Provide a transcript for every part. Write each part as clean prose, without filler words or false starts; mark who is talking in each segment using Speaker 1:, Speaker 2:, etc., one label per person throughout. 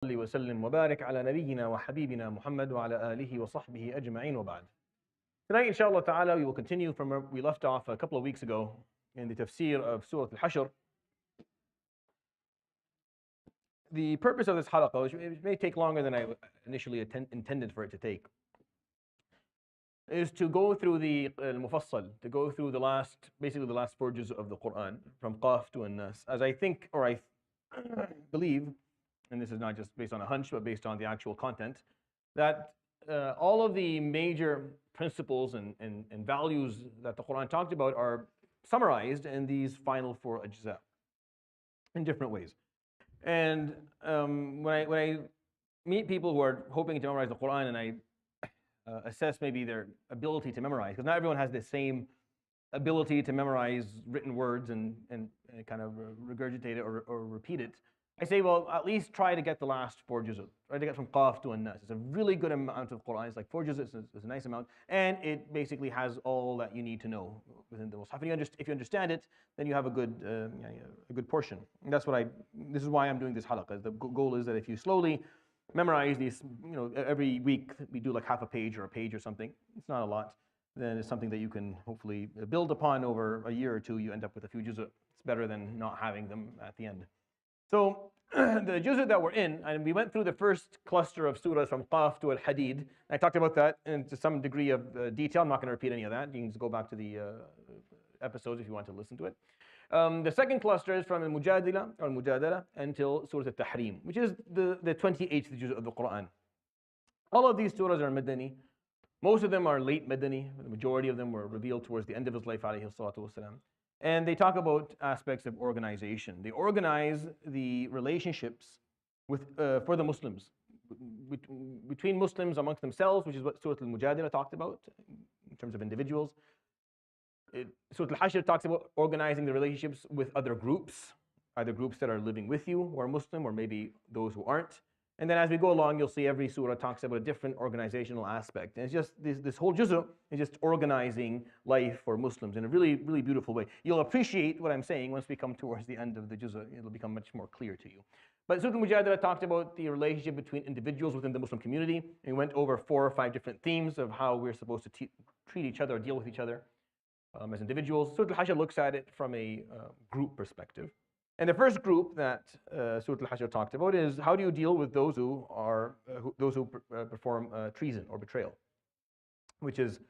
Speaker 1: وسلم وبارك على نبينا وحبيبنا محمد وعلى آله وصحبه أجمعين وبعد. Tonight, inshallah ta'ala, we will continue from where we left off a couple of weeks ago in the Tafseer of Surat AlHashr. The purpose of this halaqah, which may take longer than I initially intended for it to take, is to go through the Al-Mufassal, to go through basically the last 4 juz of the Quran, from Qaf to An-Nas. As I think, or I believe, and this is not just based on a hunch, but based on the actual content, that all of the major principles and values that the Quran talked about are summarized in these final 4 ajza in different ways. And when I meet people who are hoping to memorize the Quran, and I assess maybe their ability to memorize, because not everyone has the same ability to memorize written words and kind of regurgitate it or repeat it, I say, well, at least try to get the last 4 juz. Try to get from Qaf to An-Nas. It's a really good amount of Quran. It's like 4 juz. It's a nice amount, and it basically has all that you need to know within the Mus'haf. If you understand it, then you have a good portion. And that's what this is why I'm doing this halaqah. The goal is that if you slowly memorize these, every week we do like half a page or a page or something. It's not a lot. Then it's something that you can hopefully build upon over a year or 2. You end up with a few juz. It's better than not having them at the end. So the juz that we're in, and we went through the first cluster of surahs from Qaf to Al-Hadid. I talked about that to some degree of detail. I'm not going to repeat any of that. You can just go back to the episodes if you want to listen to it. The second cluster is from Mujadalah until Surat AlTahrim, which is the 28th juz of the Quran. All of these surahs are Madani. Most of them are late Madani. The majority of them were revealed towards the end of his life, alayhi salatu wasalam. And they talk about aspects of organization. They organize the relationships for the Muslims, between Muslims amongst themselves, which is what Surat Al-Mujadalah talked about in terms of individuals. Surat Al-Hashr talks about organizing the relationships with other groups, either groups that are living with you who are Muslim, or maybe those who aren't. And then as we go along, you'll see every surah talks about a different organizational aspect. And it's just this whole juz is just organizing life for Muslims in a really, really beautiful way. You'll appreciate what I'm saying once we come towards the end of the juz. It'll become much more clear to you. But Surah Al-Mujadalah talked about the relationship between individuals within the Muslim community. And we went over 4 or 5 different themes of how we're supposed to treat each other or deal with each other as individuals. Surah Al-Hashr looks at it from a group perspective. And the first group that Surat Al-Hashr talked about is how do you deal with those who perform treason or betrayal, which is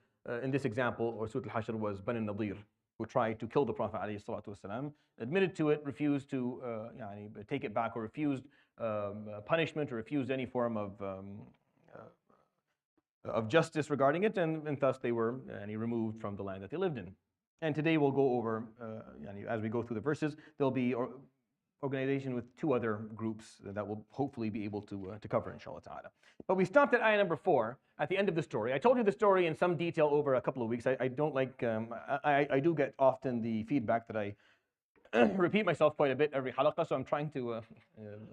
Speaker 1: in this example, or Surat Al-Hashr was Bani Nadir, who tried to kill the Prophet ﷺ, admitted to it, refused to take it back, or refused punishment, or refused any form of justice regarding it, and thus they were removed from the land that they lived in. And today we'll go over, as we go through the verses, there'll be organization with 2 other groups that we'll hopefully be able to cover, inshallah ta'ala. But we stopped at ayah number 4 at the end of the story. I told you the story in some detail over a couple of weeks. I don't like, I do get often the feedback that I repeat myself quite a bit every halaqah, so I'm trying to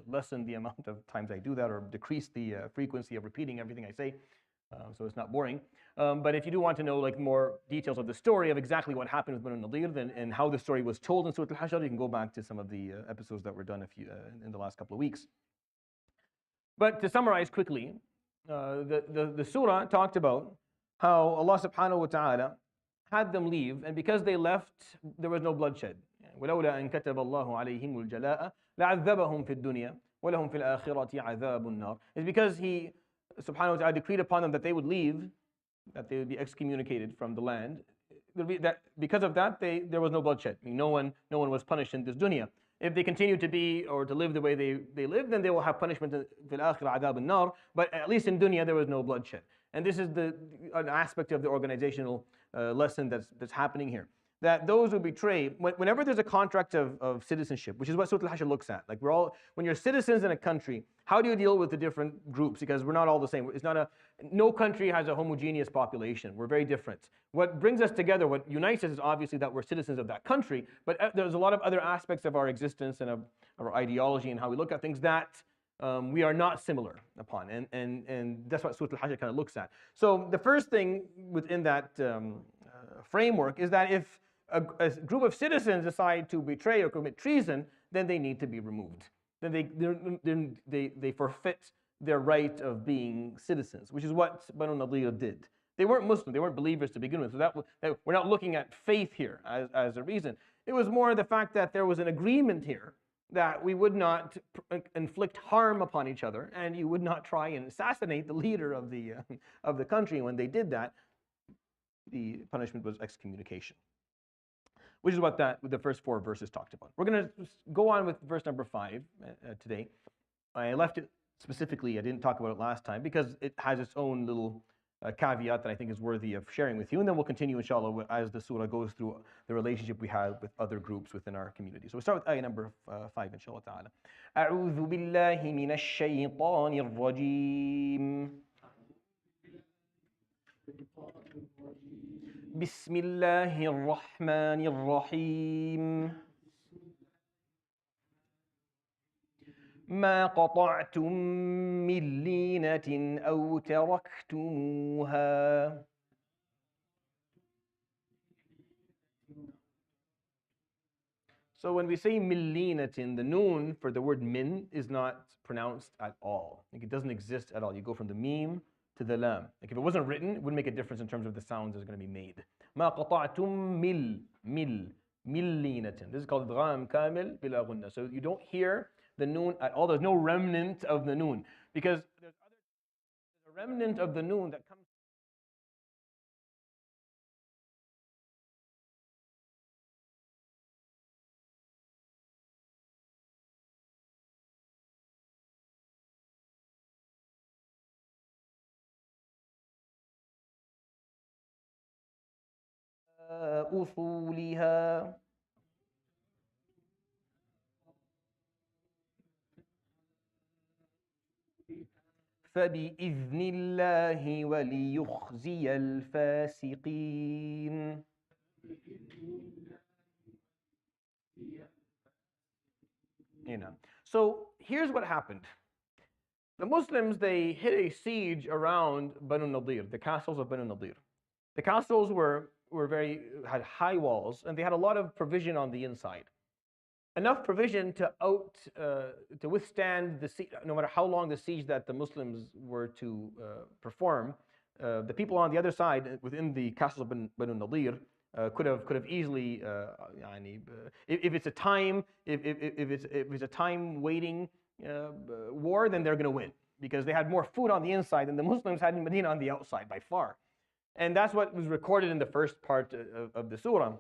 Speaker 1: lessen the amount of times I do that, or decrease the frequency of repeating everything I say. So it's not boring. But if you do want to know more details of the story of exactly what happened with Bani Nadir and how the story was told in Surat Al-Hashr, you can go back to some of the episodes that were done in the last couple of weeks. But to summarize quickly, the surah talked about how Allah subhanahu wa ta'ala had them leave, and because they left, there was no bloodshed. وَلَوْلَا أَن كَتَبَ اللَّهُ عَلَيْهِمُ الْجَلَاءَ لَعَذَّبَهُمْ فِي الدُّنْيا وَلَهُمْ فِي الْآخِرَةِ عَذَابُ النَّارِ. It's because He subhanahu wa ta'ala decreed upon them that they would leave, that they would be excommunicated from the land. Because of that, there was no bloodshed. I mean, no one was punished in this dunya. If they continue to be or to live the way they live, then they will have punishment in the akhirah, adab an-nar. But at least in dunya, there was no bloodshed. And this is an aspect of the organizational lesson that's happening here. That those who betray, whenever there's a contract of citizenship, which is what Surat Al-Hashr looks at, like when you're citizens in a country, how do you deal with the different groups? Because we're not all the same. No country has a homogeneous population. We're very different. What brings us together, what unites us, is obviously that we're citizens of that country, but there's a lot of other aspects of our existence and of our ideology and how we look at things that we are not similar upon. And that's what Surat Al-Hashr kind of looks at. So the first thing within that framework is that if a group of citizens decide to betray or commit treason, then they need to be removed. then they forfeit their right of being citizens, which is what Banu Nadir did. They weren't Muslim, they weren't believers to begin with. So we're not looking at faith here as a reason. It was more the fact that there was an agreement here that we would not inflict harm upon each other, and you would not try and assassinate the leader of the country. When they did that, the punishment was excommunication, which is what the first 4 verses talked about. We're going to go on with verse number 5 today. I left it specifically, I didn't talk about it last time, because it has its own little caveat that I think is worthy of sharing with you, and then we'll continue, inshallah, as the surah goes through the relationship we have with other groups within our community. So we start with ayah number 5, inshallah ta'ala. أعوذ بالله من الشيطان الرجيم. بسم الله الرحمن الرحيم. ما قطعتم من لينة أو تركتموها. So when we say millinatin, the noon for the word min is not pronounced at all. Like it doesn't exist at all. You go from the mim to the lam. Like if it wasn't written, it wouldn't make a difference in terms of the sounds that are going to be made. ما قطعتم millinatin. This is called idgham kamil bila gunna. So you don't hear the noon at all. There's no remnant of the noon, because there's a remnant of the noon that comes. أصولها. فبإذن الله وليخزي الفاسقين. So here's what happened. The Muslims, they hit a siege around Banu Nadir, the castles of Banu Nadir. The castles had high walls, and they had a lot of provision on the inside. Enough provision to withstand the siege, no matter how long the siege that the Muslims were to perform. The people on the other side, within the castles of Banu Nadir, could have easily, if it's a time waiting war, then they're going to win, because they had more food on the inside than the Muslims had in Medina on the outside by far. And that's what was recorded in the first part of the surah,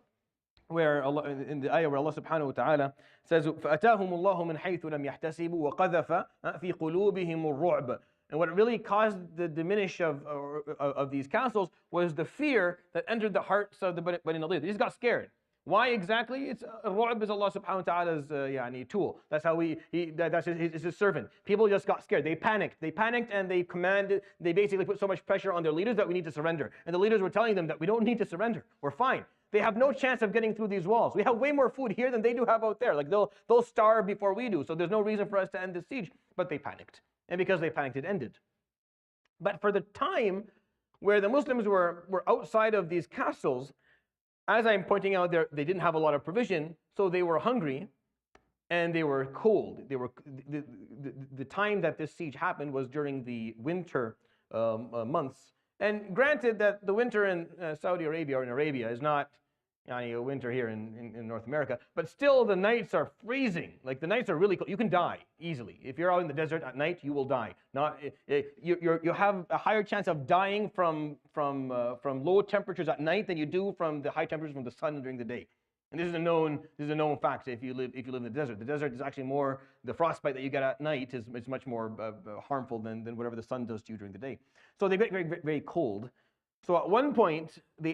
Speaker 1: where Allah, in the ayah where Allah subhanahu wa ta'ala says, فَأَتَاهُمُ اللَّهُ مِنْ حَيْثُ لَمْ يَحْتَسِبُوا وَقَذَفَ فِي قُلُوبِهِمُ الرُّعْبَ. And what really caused the diminish of these castles was the fear that entered the hearts of the Bani Nadir. They just got scared. Why exactly? It's Ru'b is Allah subhanahu wa ta'ala's tool. That's how that's his servant. People just got scared. They panicked, and they basically put so much pressure on their leaders that we need to surrender. And the leaders were telling them that we don't need to surrender. We're fine. They have no chance of getting through these walls. We have way more food here than they do have out there. Like they'll starve before we do. So there's no reason for us to end this siege. But they panicked. And because they panicked, it ended. But for the time where the Muslims were outside of these castles, as I'm pointing out, they didn't have a lot of provision, so they were hungry and they were cold. The time that this siege happened was during the winter months. And granted that the winter in Saudi Arabia or in Arabia is not a winter here in North America, but still the nights are freezing. Like the nights are really cold. You can die easily. If you're out in the desert at night, you will die. You have a higher chance of dying from low temperatures at night than you do from the high temperatures from the sun during the day. And this is a known fact. If you live in the desert is actually more, the frostbite that you get at night is much more harmful than whatever the sun does to you during the day. So they get very, very, very cold. So at one point, they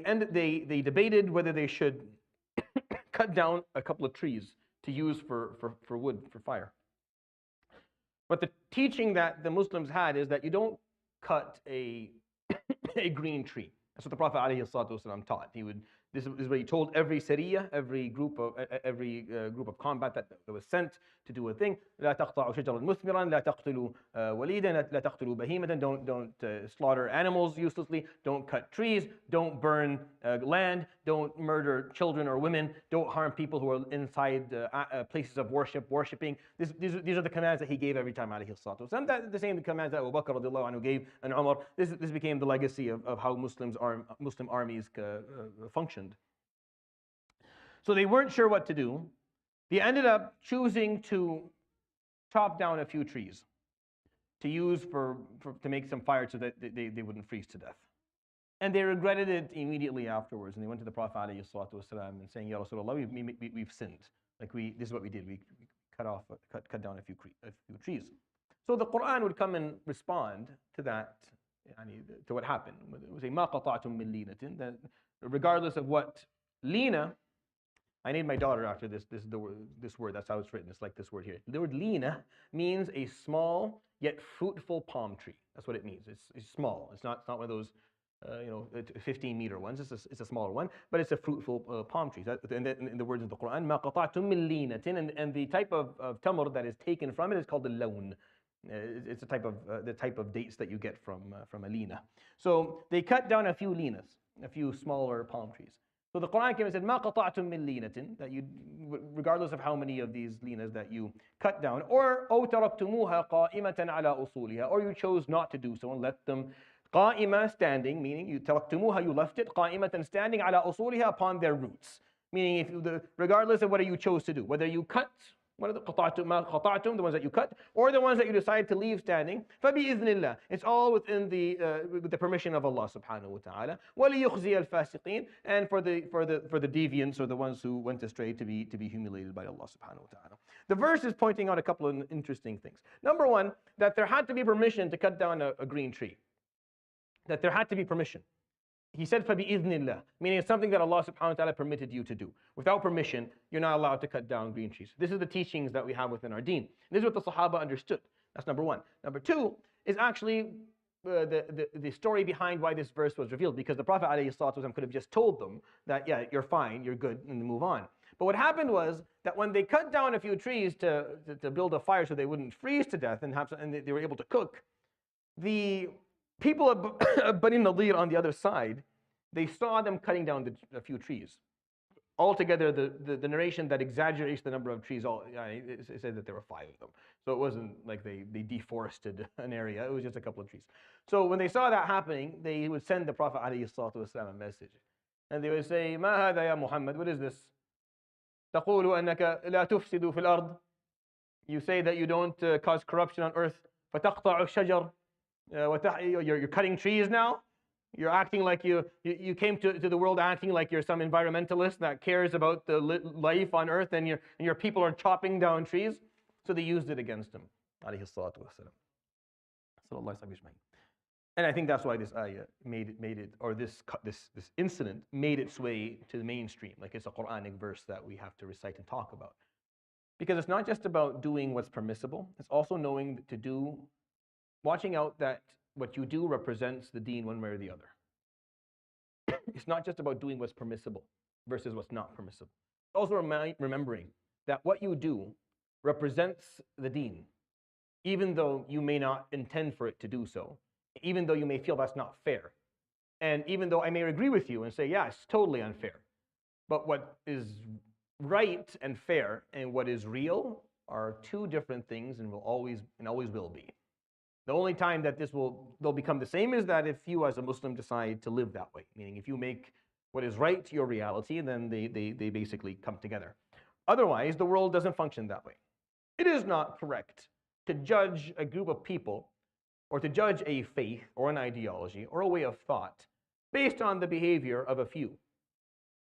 Speaker 1: debated whether they should cut down a couple of trees to use for wood, for fire. But the teaching that the Muslims had is that you don't cut a green tree. That's what the Prophet ﷺ taught. This is what he told every sariyah, every group of combat that was sent to do a thing. لا تقطعوا شجرا مثمرا، لا تقتلوا وليدا، لا تقتلوا بهيمة. Don't slaughter animals uselessly. Don't cut trees. Don't burn land. don't murder children or women, don't harm people who are inside places of worshipping. These are the commands that he gave every time, alayhi salatu wasalam. That the same commands that Abu Bakr radiallahu anhu gave and Umar. This became the legacy of how Muslim armies functioned. So they weren't sure what to do. They ended up choosing to chop down a few trees to use to make some fire so that they wouldn't freeze to death. And they regretted it immediately afterwards. And they went to the Prophet ﷺ and saying, Ya Rasulullah, we've sinned. Like this is what we did. We cut down a few trees. So the Quran would come and respond to that, to what happened. It would say, Ma qata'tum min linatin, that regardless of what lina, I named my daughter after this word. That's how it's written. It's like this word here. The word lina means a small yet fruitful palm tree. That's what it means. It's small. It's not one of those 15-meter ones. It's a smaller one, but it's a fruitful palm tree. And in the words of the Quran, ma qata'tum min linatin, and the type of tamr that is taken from it is called the lawn. It's the type of dates that you get from a lina. So they cut down a few linas, a few smaller palm trees. So the Quran came and said, "Ma qata'tum min linatin," that you, regardless of how many of these linas that you cut down, or "aw taraktumuha qa'imatan ala usuliha," or you chose not to do so and let them qa'ima, standing, meaning you taraktumuha, you left it, qa'imatan, standing, ala usuliha, upon their roots, meaning regardless of whether you chose to do, whether you cut one of the qata'tum, the ones that you cut, or the ones that you decide to leave standing, فَبِإِذْنِ It's all within with the permission of Allah subhanahu wa ta'ala. وَلِيُخْزِيَ الْفَاسِقِينَ, and for the deviants, or the ones who went astray, to be humiliated by Allah subhanahu wa ta'ala. The verse is pointing out a couple of interesting things. Number one, that there had to be permission to cut down a green tree. That there had to be permission. He said, فَبِإِذْنِ meaning it's something that Allah subhanahu wa ta'ala permitted you to do. Without permission, you're not allowed to cut down green trees. This is the teachings that we have within our deen. This is what the Sahaba understood. That's number one. Number two is actually the story behind why this verse was revealed, because the Prophet ﷺ could have just told them that, yeah, you're fine, you're good, and move on. But what happened was that when they cut down a few trees to build a fire so they wouldn't freeze to death and they were able to cook, the people of Bani Nadir on the other side, they saw them cutting down a few trees. Altogether, the narration that exaggerates the number of trees, it said that there were 5 of them. So it wasn't like they deforested an area, it was just a couple of trees. So when they saw that happening, they would send the Prophet ﷺ a message. And they would say, Ma hada ya Muhammad, what is this? تقول أنك لا تفسد في الأرض. You say that you don't cause corruption on earth. فتقطع الشجر. You're cutting trees now. You're acting like you came to the world acting like you're some environmentalist that cares about the life on earth, and your people are chopping down trees. So they used it against him. Alayhi salatu wasalam. And I think that's why this ayah made it, or this incident made its way to the mainstream. Like it's a Quranic verse that we have to recite and talk about. Because it's not just about doing what's permissible. It's also knowing to do, watching out that what you do represents the deen one way or the other. It's not just about doing what's permissible versus what's not permissible. Also remembering that what you do represents the deen, even though you may not intend for it to do so, even though you may feel that's not fair, and even though I may agree with you and say, yeah, it's totally unfair. But what is right and fair and what is real are two different things, and always will be. The only time that they'll become the same is that if you as a Muslim decide to live that way. Meaning if you make what is right to your reality, then they basically come together. Otherwise, the world doesn't function that way. It is not correct to judge a group of people or to judge a faith or an ideology or a way of thought based on the behavior of a few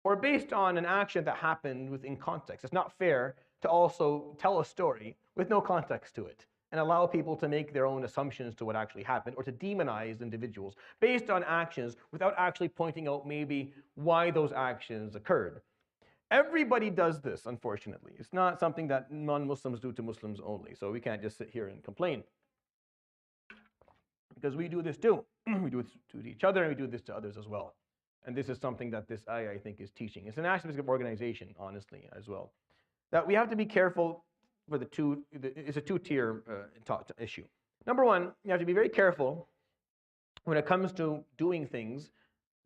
Speaker 1: or based on an action that happened within context. It's not fair to also tell a story with no context to it and allow people to make their own assumptions to what actually happened, or to demonize individuals based on actions without actually pointing out maybe why those actions occurred. Everybody does this, unfortunately. It's not something that non-Muslims do to Muslims only, so we can't just sit here and complain. Because we do this too. We do it to each other, and we do this to others as well. And this is something that this ayah, I think, is teaching. It's an aspect of organization, honestly, as well. That we have to be careful for it's a two-tier issue. Number one, you have to be very careful when it comes to doing things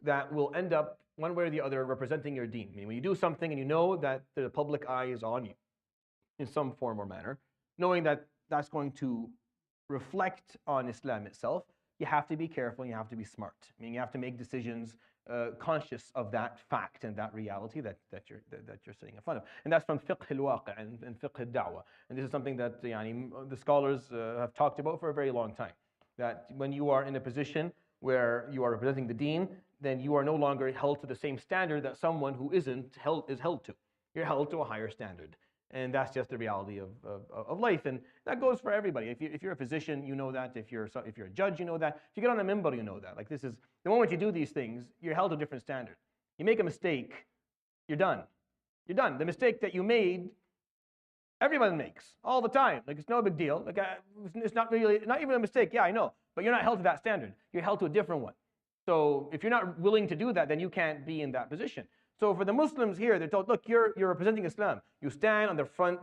Speaker 1: that will end up one way or the other, representing your deen. I mean, when you do something and you know that the public eye is on you in some form or manner, knowing that that's going to reflect on Islam itself, you have to be careful and you have to be smart. I mean, you have to make decisions conscious of that fact and that reality that you're sitting in front of. And that's from fiqh al-waqi' and fiqh al-da'wah. And this is something that the scholars have talked about for a very long time. That when you are in a position where you are representing the deen, then you are no longer held to the same standard that someone who isn't is held to. You're held to a higher standard. And that's just the reality of life. And that goes for everybody. If you're a physician, you know that. If you're a judge, you know that. If you get on a minbar, you know that. Like, this is, the moment you do these things, you're held to a different standard. You make a mistake, you're done. You're done. The mistake that you made, everyone makes all the time. Like, it's no big deal. Like, it's not even a mistake. Yeah, I know. But you're not held to that standard. You're held to a different one. So if you're not willing to do that, then you can't be in that position. So for the Muslims here, they're told, look, you're representing Islam. You stand on the front,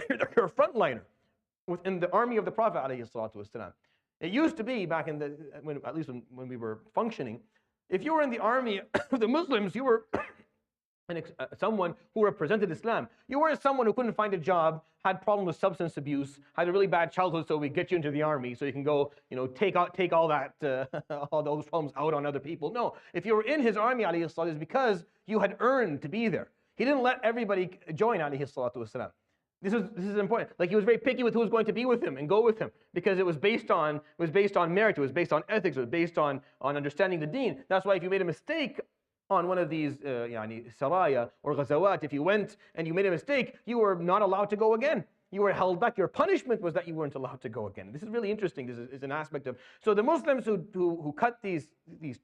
Speaker 1: you're a frontliner within the army of the Prophet ﷺ. It used to be back in at least when we were functioning, if you were in the army of the Muslims, you were someone who represented Islam. You weren't someone who couldn't find a job, had problems with substance abuse, had a really bad childhood, so we get you into the army so you can go, take all that, all those problems out on other people. No, if you were in his army, alayhi salatu, it's because you had earned to be there. He didn't let everybody join, alayhi salatu wasalam. This is important. Like, he was very picky with who was going to be with him and go with him, because it was based on merit, it was based on ethics, it was based on understanding the deen. That's why if you made a mistake on one of these saraya or ghazawat, if you went and you made a mistake, you were not allowed to go again. You were held back. Your punishment was that you weren't allowed to go again. This is really interesting. This is an aspect of, so the Muslims who cut these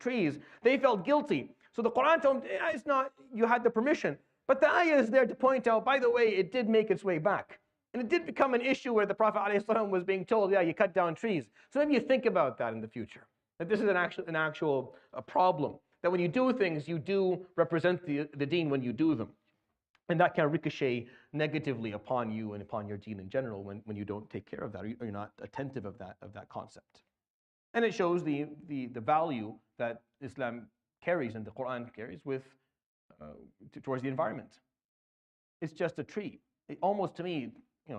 Speaker 1: trees, they felt guilty. So the Quran told them, it's not, you had the permission. But the ayah is there to point out, by the way, it did make its way back. And it did become an issue where the Prophet ﷺ was being told, yeah, you cut down trees. So maybe you think about that in the future, that this is an actual problem. That when you do things, you do represent the deen when you do them. And that can ricochet negatively upon you and upon your deen in general when you don't take care of that, or you're not attentive of that concept. And it shows the value that Islam carries and the Quran carries towards the environment. It's just a tree. Almost, to me, it's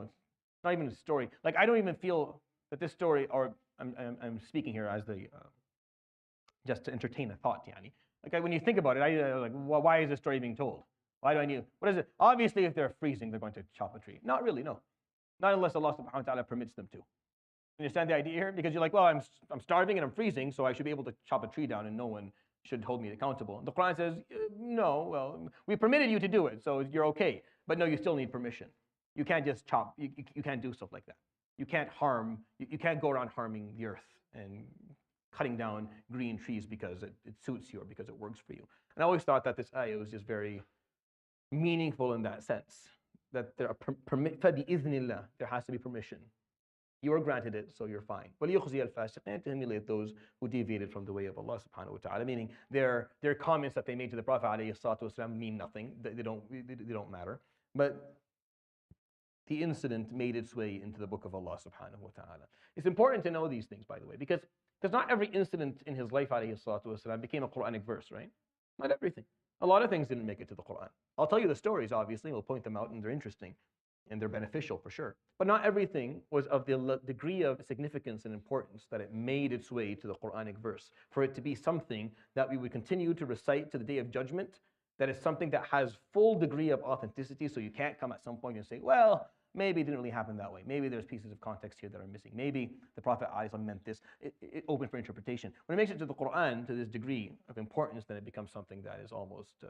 Speaker 1: not even a story. Like, I don't even feel that this story, or I'm speaking here as just to entertain a thought, yani. Like, when you think about it, why is this story being told? Why do I need? What is it? Obviously, if they're freezing, they're going to chop a tree. Not really, no. Not unless Allah subhanahu wa ta'ala permits them to. Understand the idea here? Because you're like, well, I'm starving and I'm freezing, so I should be able to chop a tree down and no one should hold me accountable. The Quran says, no, well, we permitted you to do it, so you're okay. But no, you still need permission. You can't just chop. You can't do stuff like that. You can't harm. You can't go around harming the earth and cutting down green trees because it suits you or because it works for you. And I always thought that this ayah was just very meaningful in that sense, that there has to be permission. You are granted it, so you're fine. To humiliate those who deviated from the way of Allah subhanahu wa ta'ala, meaning their comments that they made to the Prophet alayhi salatu wasalam mean nothing. They don't matter. But the incident made its way into the book of Allah subhanahu wa ta'ala. It's important to know these things, by the way, because not every incident in his life alayhi salatu wasalam became a Quranic verse, right? Not everything. A lot of things didn't make it to the Quran. I'll tell you the stories, obviously, we'll point them out, and they're interesting, and they're beneficial for sure. But not everything was of the degree of significance and importance that it made its way to the Quranic verse, for it to be something that we would continue to recite to the Day of Judgment, that is something that has full degree of authenticity, so you can't come at some point and say, well, maybe it didn't really happen that way. Maybe there's pieces of context here that are missing. Maybe the Prophet ﷺ meant this. It open for interpretation. When it makes it to the Quran to this degree of importance, then it becomes something that is almost,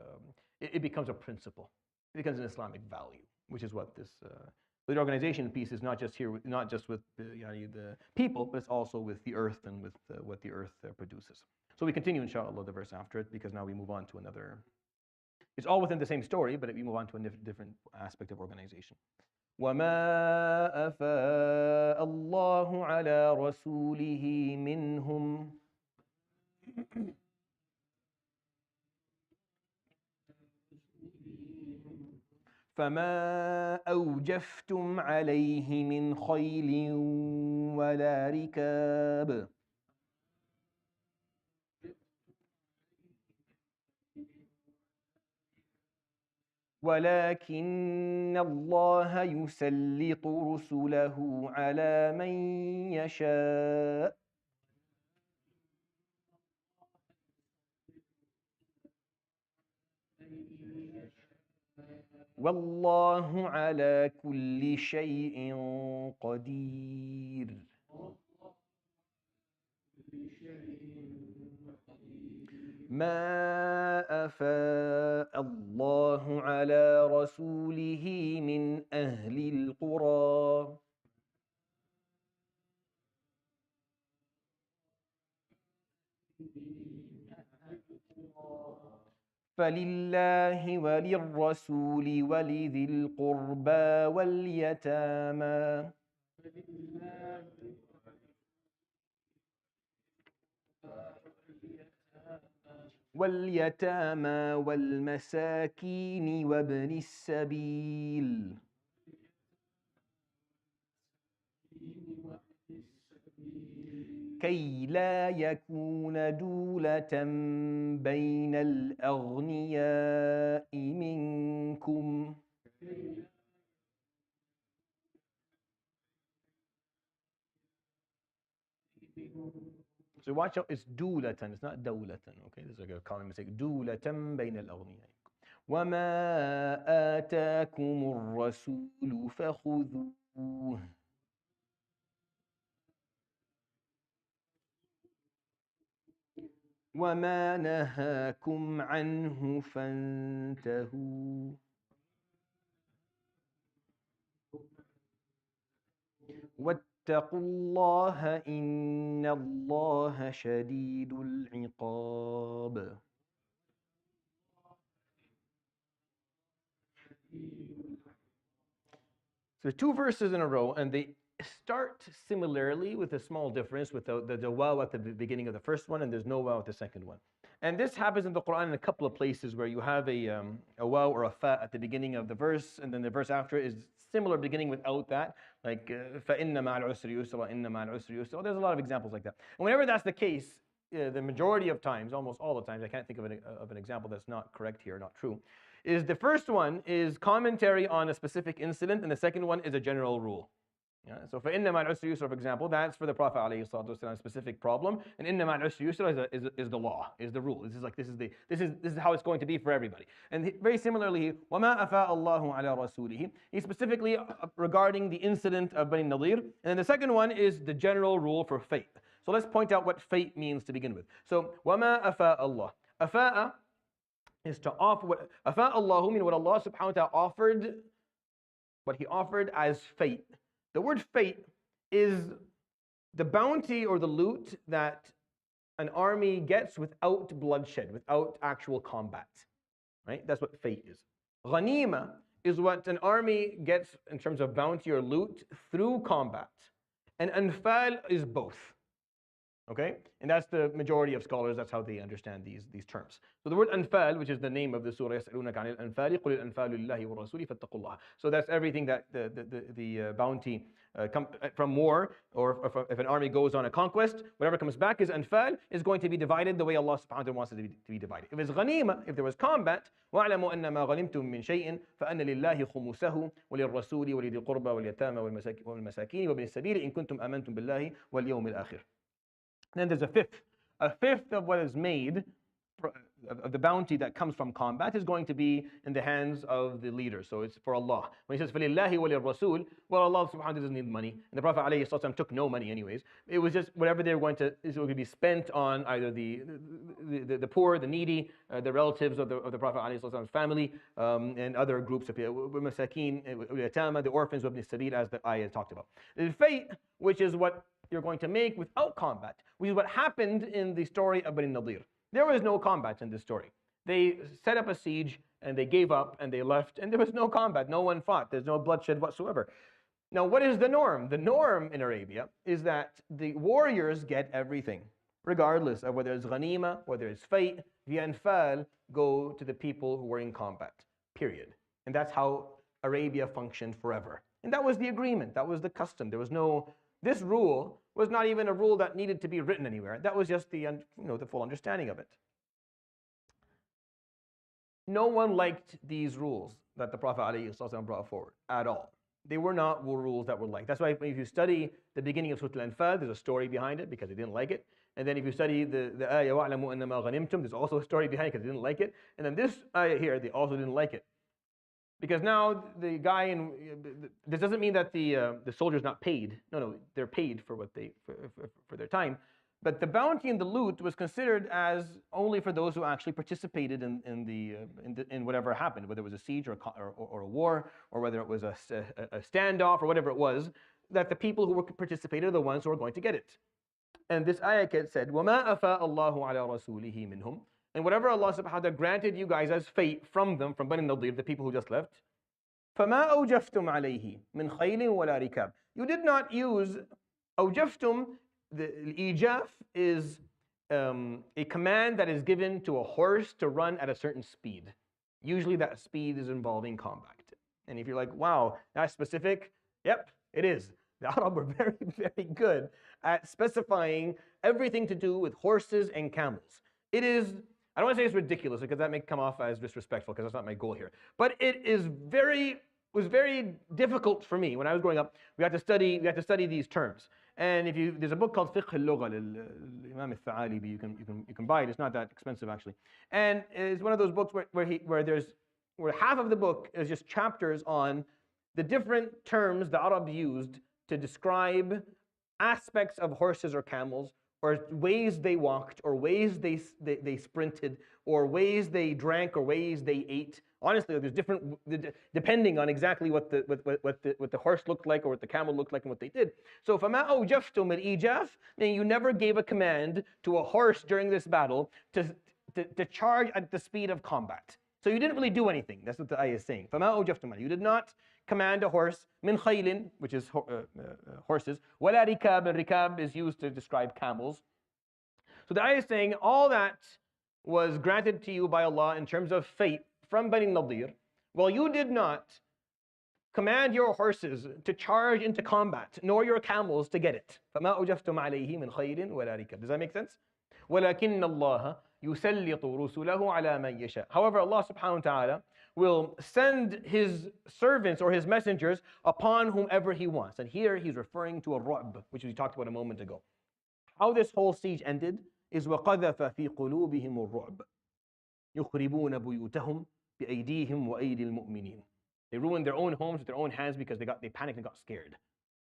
Speaker 1: it becomes a principle. It becomes an Islamic value, which is what this, the organization piece is not just here, not just with the people, but it's also with the earth and with what the earth produces. So we continue, inshallah, the verse after it, because now we move on to another. It's all within the same story, but we move on to a different aspect of organization. وَمَا أَفَاءَ اللَّهُ عَلَى رَسُولِهِ مِنْهُمْ فَمَا أَوْجَفْتُمْ عَلَيْهِ مِنْ خَيْلٍ وَلَا رِكَابٍ وَلَكِنَّ اللَّهَ يُسَلِّطُ رُسُلَهُ عَلَى مَن يَشَاءُ وَاللَّهُ عَلَى كُلِّ شَيْءٍ قَدِيرٌ. ما أفاء الله على رسوله من أهل القرى فلله وللرسول ولذي القربى واليتامى والمساكين وابن السبيل كي لا يكون دولة بين الأغنياء منكم. So watch out, it's دولة, it's not دولة. Okay, this is like a common mistake. دولة بين الأغنياء. وما آتاكم الرسول فخذوه وما نهاكم عنه فانتهوا واتقوا الله إن الله شديد العقاب. So 2 verses in a row, and they start similarly with a small difference with the waw at the beginning of the first one, and there's no waw at the second one. And this happens in the Quran in a couple of places where you have a waw or a fa at the beginning of the verse, and then the verse after is similar beginning without that, like فَإِنَّ مَعَ الْعُسْرِ يُسْرًا إِنَّ مَعَ الْعُسْرِ يُسْرًا. There's a lot of examples like that. And whenever that's the case, the majority of times, almost all the times, I can't think of an example that's not correct here, not true, is the first one is commentary on a specific incident, and the second one is a general rule. Yeah? So فَإِنَّ مَعَ الْعُسْرِ يُسْرًا, for example, that's for the Prophet ﷺ specific problem, and إِنَّ مَعَ الْعُسْرِ يُسْرًا is the law, is the rule. This is how it's going to be for everybody. And very similarly, وَمَا أَفَاءَ اللَّهُ عَلَى رَسُولِهِ, he's specifically regarding the incident of Bani Nadir, and then the second one is the general rule for fate. So let's point out what fate means to begin with. So وَمَا أَفَاءَ اللَّهُ, أَفَاءَ is to offer. What أَفَاءَ اللَّهُ means what Allah subhanahu wa ta'ala offered, what He offered as fate. The word fate is the bounty or the loot that an army gets without bloodshed, without actual combat. Right? That's what fate is. Ghanima is what an army gets in terms of bounty or loot through combat. And anfal is both. Okay? And that's the majority of scholars, that's how they understand these terms. So the word anfal, which is the name of the surah, يَسْأَلُونَكَ عَنِ الْأَنْفَالِ قُلِ الْأَنْفَالُ لِلَّهِ وَالرَّسُولِ فَاتَّقُوا اللَّهَ. So that's everything that the bounty from war, or if an army goes on a conquest, whatever comes back is anfal, is going to be divided the way Allah subhanahu wa ta'ala wants it to be divided. If it's ghanima, if there was combat, وَاعْلَمُوا أَنَّ مَا غَنِمْتُم مِّن شَيْءٍ فَأَنَّ لِلَّهِ خُمُسَهُ وَلِلرَّسُولِ وَلِذِي الْقُرْبَى وَالْيَتَامَى وَالْمَسَاكِينِ وَابْنِ السَّبِيلِ إِن كُنتُمْ آمَنْتُم بِاللَّهِ وَالْيَوْمِ الْآخِرِ. Then there's a fifth of what is made of the bounty that comes from combat is going to be in the hands of the leader. So it's for Allah. When he says فَلِلَّهِ وَلِلرَّسُولِ, well, Allah subhanahu wa ta'ala doesn't need money. And the Prophet ﷺ took no money anyways. It was just whatever they were going to, it would be spent on either the poor, the needy, the relatives of the Prophet ﷺ's family, and other groups of people, masakeen, yatama, the orphans, ibn sabil, as the ayah talked about. The fate, which is what you're going to make without combat, which is what happened in the story of Bani Nadir. There was no combat in this story. They set up a siege and they gave up and they left, and there was no combat. No one fought. There's no bloodshed whatsoever. Now, what is the norm? The norm in Arabia is that the warriors get everything, regardless of whether it's ghanima, whether it's fate. The anfal go to the people who were in combat, period. And that's how Arabia functioned forever. And that was the agreement. That was the custom. There was no... This rule was not even a rule that needed to be written anywhere. That was just the full understanding of it. No one liked these rules. that the Prophet ﷺ brought forward at all. They were not rules that were like. That's why if you study the beginning of Surat Al-Anfal, there's a story behind it because they didn't like it. And then if you study the ayah وَاعْلَمُوا أَنَّمَا غَنِمْتُمْ, there's also a story behind it because they didn't like it. And then this ayah here, they also didn't like it. Because now the guy in this doesn't mean that the soldier's not paid. No, they're paid for what they for their time. But the bounty and the loot was considered as only for those who actually participated in whatever happened, whether it was a siege or a war, or whether it was a standoff or whatever it was. That the people who were participated are the ones who are going to get it. And this ayah said, وَمَا أَفَاءَ اللَّهُ عَلَى رَسُولِهِ مِنْهُمْ. And whatever Allah subhanahu wa ta'ala granted you guys as fate from them, from Bani Nadir, the people who just left, فَمَا أَوْجَفْتُمْ عَلَيْهِ مِنْ خَيْلٍ وَلَا رِكَابٍ. You did not use أَوْجَفْتُمْ. The ijaf is a command that is given to a horse to run at a certain speed. Usually that speed is involving combat. And if you're like, wow, that's specific, yep, it is. The Arab were very, very good at specifying everything to do with horses and camels. It is, I don't want to say it's ridiculous because that may come off as disrespectful because that's not my goal here. But it was very difficult for me when I was growing up. We had to study these terms. And there's a book called Fiqh al-Lugha, Imam al-Tha'alibi, you can buy it. It's not that expensive actually. And it's one of those books where half of the book is just chapters on the different terms the Arab used to describe aspects of horses or camels, or ways they walked, or ways they sprinted, or ways they drank, or ways they ate. Honestly, there's different, depending on exactly what the horse looked like, or what the camel looked like, and what they did. So, فَمَا أَوْجَفْتُمْ الْإِيجَافِ, meaning you never gave a command to a horse during this battle to charge at the speed of combat. So you didn't really do anything. That's what the ayah is saying. فَمَا أَوْجَفْتُمْ. You did not command a horse, min khaylin, which is horses, وَلَا رِكَابٍ, and rikab is used to describe camels. So the ayah is saying all that was granted to you by Allah in terms of fate from Bani Nadir, well, you did not command your horses to charge into combat, nor your camels to get it. فَمَا أُجَفْتُمْ عَلَيْهِ مِنْ خَيْرٍ وَلَا رِكَابٍ. Does that make sense? وَلَكِنَّ اللَّهَ يُسَلِّطُ رُسُلَهُ عَلَى مَنْ يَشَاءُ. However, Allah subhanahu wa ta'ala will send His servants or His messengers upon whomever He wants. And here He's referring to a ru'b, which we talked about a moment ago. How this whole siege ended is وَقَذَفَ فِي قُلُوبِهِمُ الرُّعْبَ يُخْرِبُونَ بُيُوتَهُم بِأَيْدِيهِمْ وَأَيْدِي الْمُؤْمِنِينَ. They ruined their own homes with their own hands because they panicked and got scared.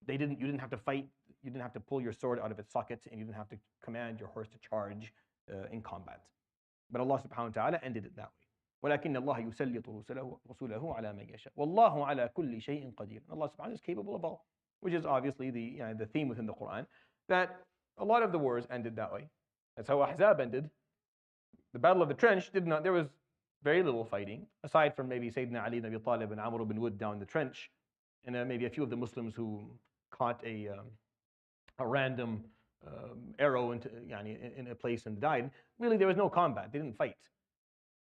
Speaker 1: You didn't have to fight, you didn't have to pull your sword out of its socket, and you didn't have to command your horse to charge in combat. But Allah subhanahu wa ta'ala ended it that way. وَلَكِنَّ اللَّهَ يُسَلِّطُ رُسُلَهُ عَلَى مَنْ يَشَاءُ وَاللَّهُ عَلَى كُلِّ شَيْءٍ قَدِيرٌ. Allah subhanahu wa ta'ala is capable of all, which is obviously the theme within the Quran, that a lot of the wars ended that way. That's how Ahzab ended. The Battle of the Trench there was very little fighting, aside from maybe Sayyidina Ali ibn Abi Talib and Amr ibn Wood down the trench, and maybe a few of the Muslims who caught a random arrow in a place and died. Really, there was no combat. They didn't fight.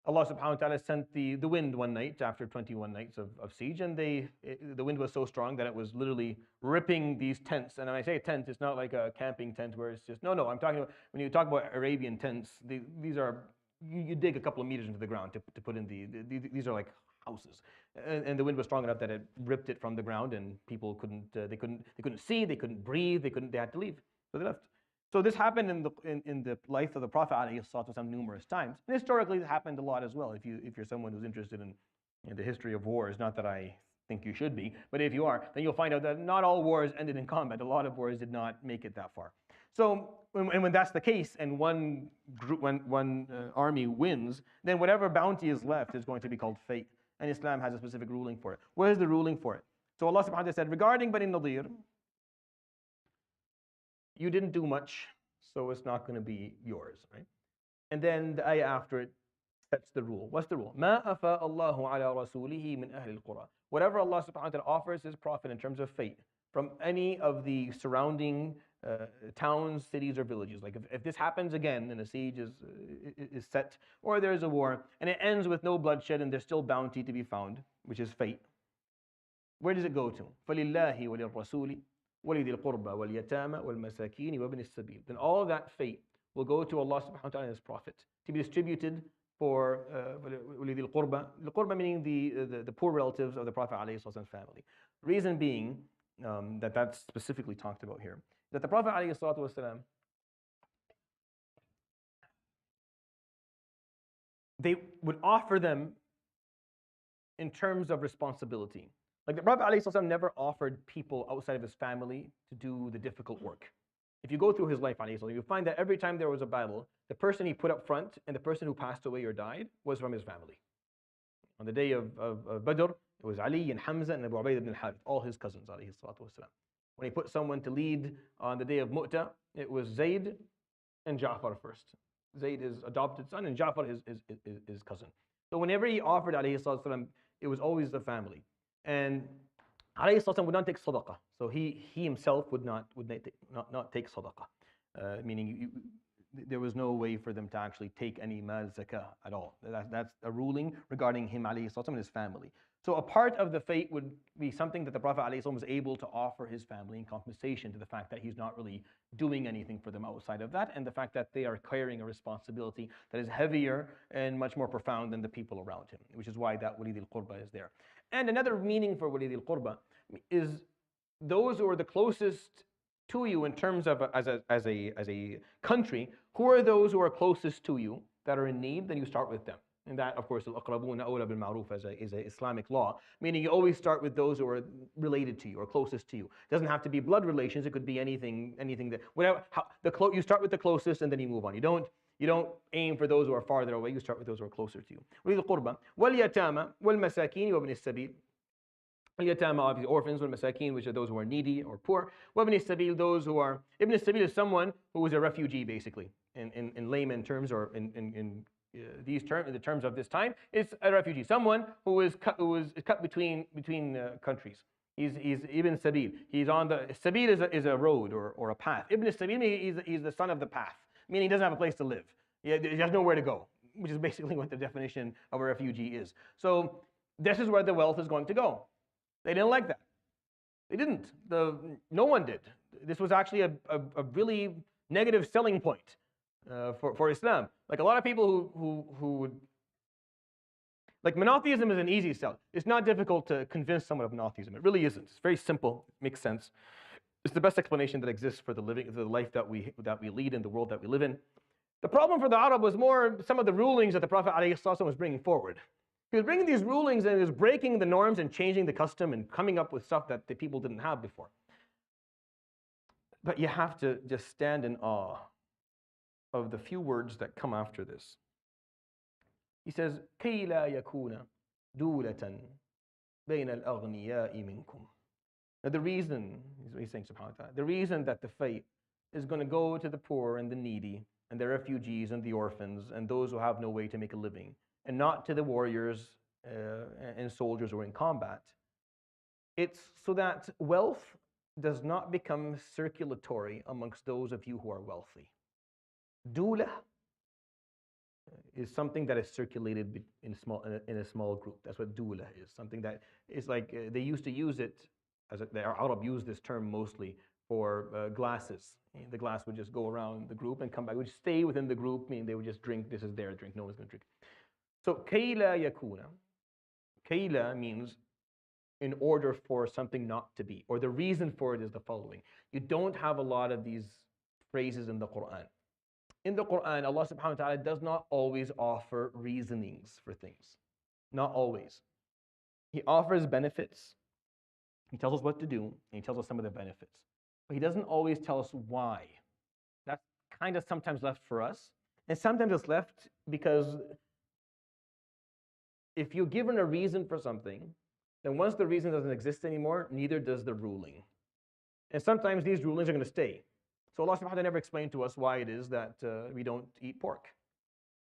Speaker 1: Allah subhanahu wa ta'ala sent the wind one night after 21 nights of siege, and the wind was so strong that it was literally ripping these tents. And when I say tent, it's not like a camping tent where it's just, no, I'm talking about, when you talk about Arabian tents, these are, you dig a couple of meters into the ground to put in these are like houses. And the wind was strong enough that it ripped it from the ground, and people couldn't see, they couldn't breathe, they had to leave. So they left. So this happened in the life of the Prophet ﷺ numerous times. And historically, it happened a lot as well. If you're someone who's interested in the history of wars, not that I think you should be, but if you are, then you'll find out that not all wars ended in combat. A lot of wars did not make it that far. So when that's the case, and one army wins, then whatever bounty is left is going to be called fate. And Islam has a specific ruling for it. Where is the ruling for it? So Allah subhanahu wa ta'ala said, regarding Bani Nadir, you didn't do much, so it's not going to be yours, right? And then the ayah after it sets the rule. What's the rule? مَا أَفَاءَ اللَّهُ عَلَى رَسُولِهِ مِنْ أَهْلِ الْقُرَى. Whatever Allah subhanahu wa ta'ala offers His Prophet in terms of fate from any of the surrounding towns, cities, or villages. Like if this happens again and a siege is set, or there's a war, and it ends with no bloodshed and there's still bounty to be found, which is fate, where does it go to? فَلِلَّهِ وَلِلرَّسُولِ وَلِذِي الْقُرْبَى وَالْيَتَامَى وَالْمَسَاكِينِ وَابْنِ السَّبِيلِ. Then all of that fate will go to Allah subhanahu wa ta'ala and His Prophet to be distributed for ولذي القربى. القربى meaning the poor relatives of the Prophet ﷺ's family. Reason being that's specifically talked about here, that the Prophet ﷺ, they would offer them in terms of responsibility. Like the Prophet ﷺ never offered people outside of his family to do the difficult work. If you go through his life, you find that every time there was a battle, the person he put up front and the person who passed away or died was from his family. On the day of Badr, it was Ali and Hamza and Abu Ubayd ibn al-Harith, all his cousins, alayhi salatu wasalam. When he put someone to lead on the day of Mu'tah, it was Zayd and Ja'far first. Zayd is adopted son and Ja'far his cousin. So whenever he offered alayhi salatu wasalam, it was always the family. And alayhi salatu wasalam would not take sadaqah. So he himself would not take sadaqah. Meaning there was no way for them to actually take any mal zakah at all. That's a ruling regarding him alayhi salatu wasalam and his family. So a part of the fate would be something that the Prophet ﷺ was able to offer his family in compensation to the fact that he's not really doing anything for them outside of that, and the fact that they are carrying a responsibility that is heavier and much more profound than the people around him, which is why that walid al-qurba is there. And another meaning for walid al-qurba is those who are the closest to you in terms of as a country. Who are those who are closest to you that are in need? Then you start with them. And that, of course, al-aqrabuna awla bil ma'ruf is an Islamic law, meaning you always start with those who are related to you or closest to you. It doesn't have to be blood relations. It could be anything that whatever. You start with the closest and then you move on. You don't aim for those who are farther away. You start with those who are closer to you. Walid al-qurba wal yatama wal masakin wa ibn as-sabil. Al-yatama, obviously orphans, wal masakin, which are those who are needy or poor. Wa ibn as-sabil, those who are ibn as-sabil is someone who is a refugee, basically, in layman terms, or in the terms of this time, is a refugee, someone who is cut between countries. He's Ibn Sabil. He's on the Sabil is a road or a path. Ibn Sabil, he's the son of the path, meaning he doesn't have a place to live. He has nowhere to go, which is basically what the definition of a refugee is. So this is where the wealth is going to go. They didn't like that. They didn't. No one did. This was actually a really negative selling point for Islam. Like a lot of people who would, like, monotheism is an easy sell. It's not difficult to convince someone of monotheism. It really isn't. It's very simple. It makes sense. It's the best explanation that exists for the life that we lead in the world that we live in. The problem for the Arab was more some of the rulings that the Prophet ﷺ was bringing forward. He was bringing these rulings and he was breaking the norms and changing the custom and coming up with stuff that the people didn't have before. But you have to just stand in awe of the few words that come after this. He says, كَيْ لَا يَكُونَ دُولَةً بَيْنَ الْأَغْنِيَاءِ مِنْكُمْ. Now the reason, he's saying subhanahu wa ta'ala, the reason that the fate is going to go to the poor and the needy and the refugees and the orphans and those who have no way to make a living, and not to the warriors and soldiers who are in combat, it's so that wealth does not become circulatory amongst those of you who are wealthy. Dula is something that is circulated in a small group. That's what dula is. Something that is like they used to use it the Arab used this term mostly for glasses. The glass would just go around the group and come back. It would stay within the group, meaning they would just drink. This is their drink. No one's going to drink. So kayla yakuna. Kayla means in order for something not to be, or the reason for it is the following. You don't have a lot of these phrases in the Quran. In the Quran, Allah subhanahu wa ta'ala does not always offer reasonings for things. Not always. He offers benefits. He tells us what to do, and he tells us some of the benefits. But he doesn't always tell us why. That's kind of sometimes left for us. And sometimes it's left because if you're given a reason for something, then once the reason doesn't exist anymore, neither does the ruling. And sometimes these rulings are going to stay. So Allah subhanahu wa ta'ala never explained to us why it is that we don't eat pork.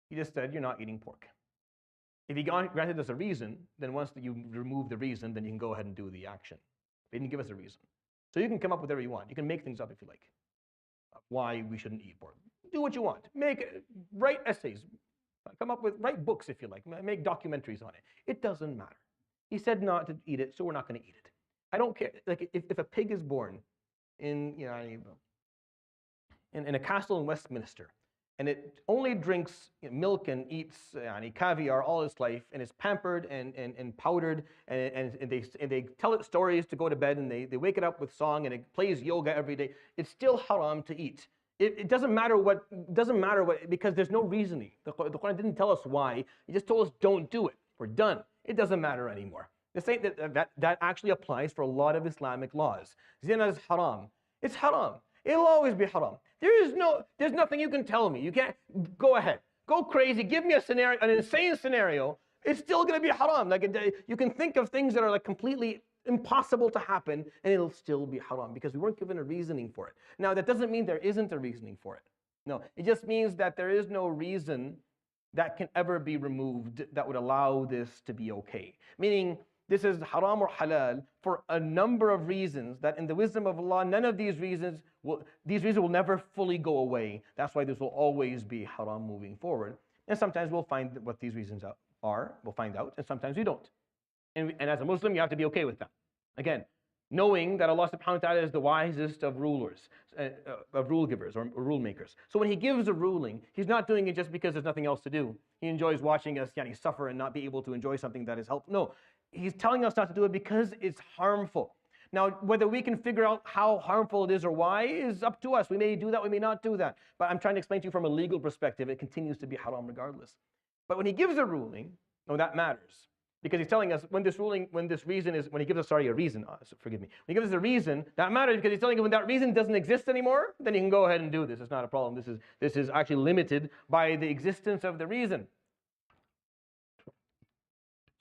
Speaker 1: He just said, you're not eating pork. If he granted us a reason, then once you remove the reason, then you can go ahead and do the action. He didn't give us a reason. So you can come up with whatever you want. You can make things up if you like. Why we shouldn't eat pork. Do what you want. Write essays. Write books if you like. Make documentaries on it. It doesn't matter. He said not to eat it, so we're not going to eat it. I don't care. Like if a pig is born in a castle in Westminster, and it only drinks milk and eats caviar all its life, and is pampered and powdered, and they tell it stories to go to bed, and they wake it up with song, and it plays yoga every day, it's still haram to eat. It doesn't matter what, because there's no reasoning. The Quran didn't tell us why. It just told us don't do it. We're done. It doesn't matter anymore. This ain't that actually applies for a lot of Islamic laws. Zina is haram. It's haram. It'll always be haram. There's nothing you can tell me. You can't, go ahead. Go crazy. Give me a scenario, an insane scenario. It's still going to be haram. Like you can think of things that are like completely impossible to happen, and it'll still be haram because we weren't given a reasoning for it. Now, that doesn't mean there isn't a reasoning for it. No, it just means that there is no reason that can ever be removed that would allow this to be okay. Meaning, this is haram or halal for a number of reasons that in the wisdom of Allah, none of these reasons will never fully go away. That's why this will always be haram moving forward. And sometimes we'll find what these reasons are, we'll find out, and sometimes we don't. And as a Muslim, you have to be okay with that. Again, knowing that Allah subhanahu wa ta'ala is the wisest of rulers, of rule givers or rule makers. So when He gives a ruling, He's not doing it just because there's nothing else to do. He enjoys watching us suffer and not be able to enjoy something that is helpful. No, He's telling us not to do it because it's harmful. Now, whether we can figure out how harmful it is or why is up to us. We may do that, we may not do that. But I'm trying to explain to you from a legal perspective, it continues to be haram regardless. But when He gives a ruling, no, that matters. Because He's telling us when He gives us, a reason, forgive me. When He gives us a reason, that matters because He's telling us when that reason doesn't exist anymore, then you can go ahead and do this. It's not a problem. This is actually limited by the existence of the reason.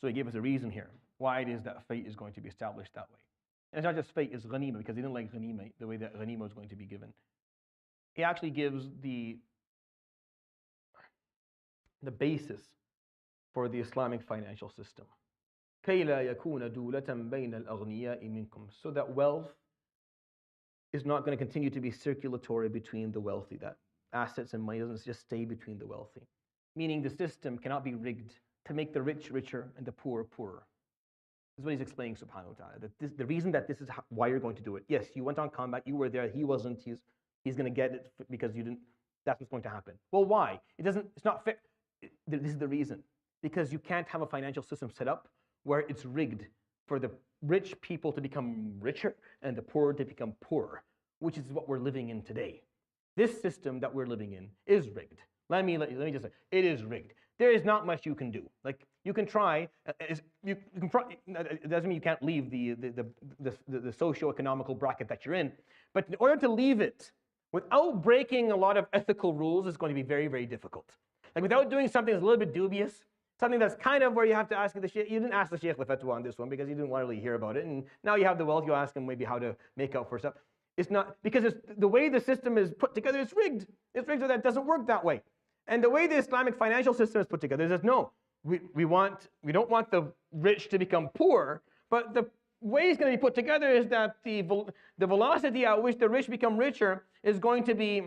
Speaker 1: So He gave us a reason here, why it is that fate is going to be established that way. And it's not just fate, it's ghanima, because He didn't like ghanima, the way that ghanima was going to be given. He actually gives the basis for the Islamic financial system. كَيْ لَا يَكُونَ دُولَةً بَيْنَ الْأَغْنِيَاءِ مِنْكُمْ. So that wealth is not going to continue to be circulatory between the wealthy, that assets and money doesn't just stay between the wealthy. Meaning the system cannot be rigged to make the rich richer and the poor poorer. This is what He's explaining, subhanahu wa ta'ala. That the reason that this is why you're going to do it. Yes, you went on combat, you were there, he wasn't, he's going to get it because you didn't, that's what's going to happen. Well, why? It's not fair. This is the reason. Because you can't have a financial system set up where it's rigged for the rich people to become richer and the poor to become poorer, which is what we're living in today. This system that we're living in is rigged. Let me just say, it is rigged. There is not much you can do. Like you can try, it doesn't mean you can't leave the socio-economical bracket that you're in, but in order to leave it without breaking a lot of ethical rules is going to be very, very difficult. Like without doing something that's a little bit dubious, something that's kind of where you have to ask the Shaykh. You didn't ask the Shaykh the fatwa on this one because you didn't want to really hear about it, and now you have the wealth, you ask him maybe how to make out for stuff. It's not, because the way the system is put together, it's rigged. It's rigged so that it doesn't work that way. And the way the Islamic financial system is put together is that no, we don't want the rich to become poor, but the way it's going to be put together is that the velocity at which the rich become richer is going to be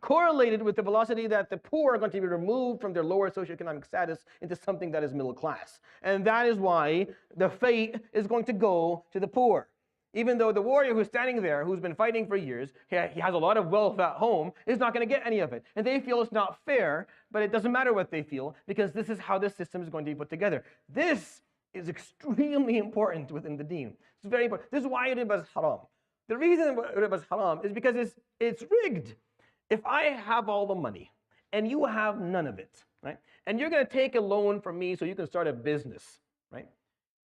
Speaker 1: correlated with the velocity that the poor are going to be removed from their lower socioeconomic status into something that is middle class. And that is why the fate is going to go to the poor. Even though the warrior who's standing there, who's been fighting for years, he has a lot of wealth at home, is not going to get any of it. And they feel it's not fair, but it doesn't matter what they feel, because this is how this system is going to be put together. This is extremely important within the deen. It's very important. This is why riba is haram. The reason riba is haram is because it's rigged. If I have all the money and you have none of it, right? And you're going to take a loan from me so you can start a business, right?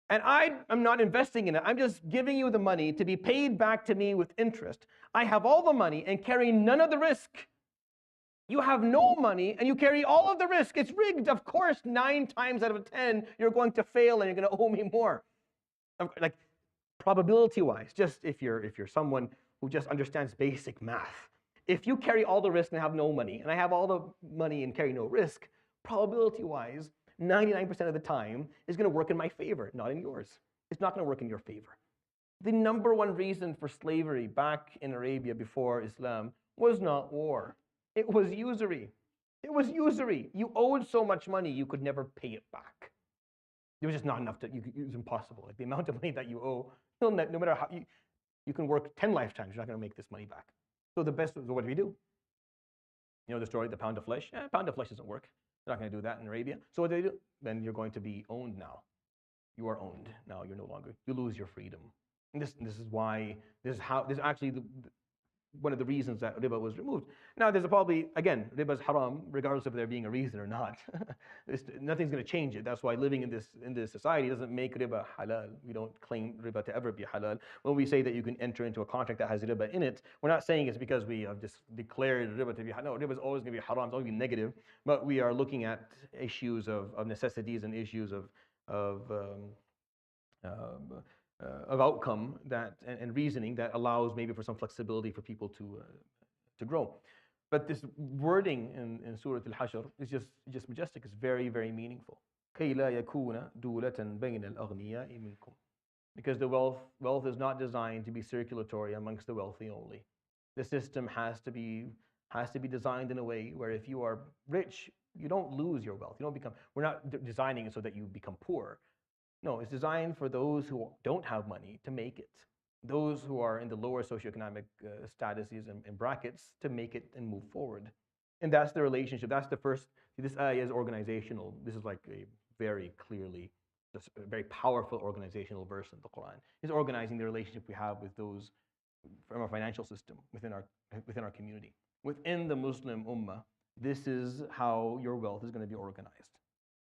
Speaker 1: And I am not investing in it. I'm just giving you the money to be paid back to me with interest. I have all the money and carry none of the risk. You have no money and you carry all of the risk. It's rigged. Of course, 9 times out of 10, you're going to fail and you're going to owe me more. Like probability-wise, just if you're someone who just understands basic math. If you carry all the risk and have no money, and I have all the money and carry no risk, probability-wise, 99% of the time is going to work in my favor, not in yours. It's not going to work in your favor. The number one reason for slavery back in Arabia before Islam was not war. It was usury. It was usury. You owed so much money, you could never pay it back. There was just not enough it was impossible. Like the amount of money that you owe, no matter how, you can work 10 lifetimes, you're not going to make this money back. So the best, so what do? You know the story, the pound of flesh? Pound of flesh doesn't work. They're not going to do that in Arabia. So what do they do? Then you're going to be owned now. You are owned. Now you're no longer, you lose your freedom. And this is why, this is actually one of the reasons that riba was removed. Now there's probably, again, riba is haram regardless of there being a reason or not. Nothing's going to change it. That's why living in this society doesn't make riba halal. We don't claim riba to ever be halal. When we say that you can enter into a contract that has riba in it, we're not saying it's because we have just declared riba to be halal. No, riba is always going to be haram. It's always going to be negative. But we are looking at issues of necessities and issues of outcome that and reasoning that allows maybe for some flexibility for people to grow. But this wording in Surat AlHashr is just majestic. It's very, very meaningful. كَيْ لَا يَكُونَ دُولَةً بَيْنَ الْأَغْنِيَاءِ مِنْكُمْ. Because the wealth is not designed to be circulatory amongst the wealthy only. The system has to be designed in a way where if you are rich, you don't lose your wealth. You don't become. We're not designing it so that you become poor. No, it's designed for those who don't have money to make it. Those who are in the lower socioeconomic statuses and brackets to make it and move forward. And that's the relationship. That's the first. This ayah is organizational. This is like a very clearly, just a very powerful organizational verse in the Quran. It's organizing the relationship we have with those from our financial system, within our community. Within the Muslim Ummah, this is how your wealth is going to be organized.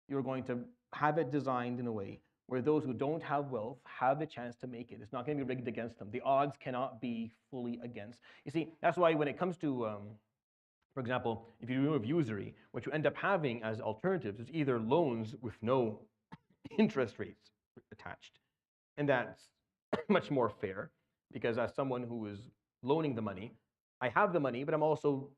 Speaker 1: You're going to have it designed in a way where those who don't have wealth have the chance to make it. It's not going to be rigged against them. The odds cannot be fully against. You see, that's why when it comes to, for example, if you remove usury, what you end up having as alternatives is either loans with no interest rates attached. And that's much more fair, because as someone who is loaning the money, I have the money, but I'm also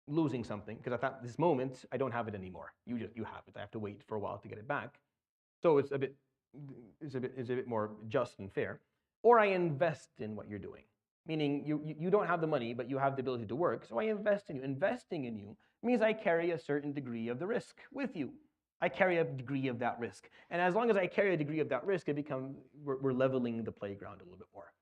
Speaker 1: losing something, because at this moment, I don't have it anymore. You have it. I have to wait for a while to get it back. So it's a bit more just and fair. Or I invest in what you're doing, meaning you don't have the money, but you have the ability to work. So I invest in you. Investing in you means I carry a certain degree of the risk with you. I carry a degree of that risk. And as long as I carry a degree of that risk, we're leveling the playground a little bit more.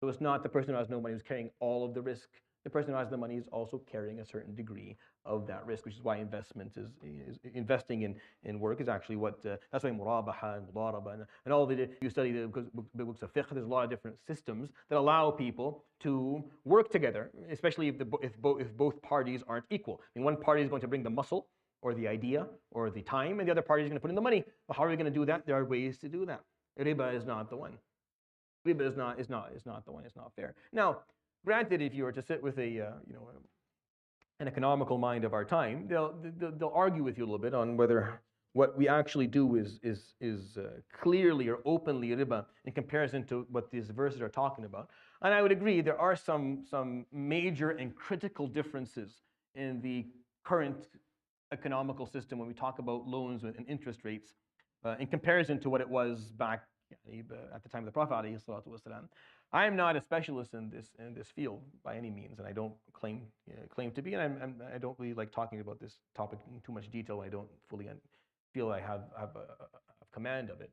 Speaker 1: So it's not the person who has no money who's carrying all of the risk. The person who has the money is also carrying a certain degree of that risk, which is why investment is investing in work is actually what, that's why murabaha and mudaraba and all the, you study the books of fiqh, there's a lot of different systems that allow people to work together, especially if both parties aren't equal. I mean, one party is going to bring the muscle or the idea or the time, and the other party is going to put in the money. Well, how are we going to do that? There are ways to do that. Riba is not the one. Riba is not the one. It's not fair. Now, granted, if you were to sit with an economical mind of our time, they'll argue with you a little bit on whether what we actually do is clearly or openly riba in comparison to what these verses are talking about. And I would agree there are some major and critical differences in the current economical system when we talk about loans and interest rates in comparison to what it was back at the time of the Prophet ﷺ. I am not a specialist in this field by any means, and I don't claim to be, and I don't really like talking about this topic in too much detail. I don't fully feel I have a command of it.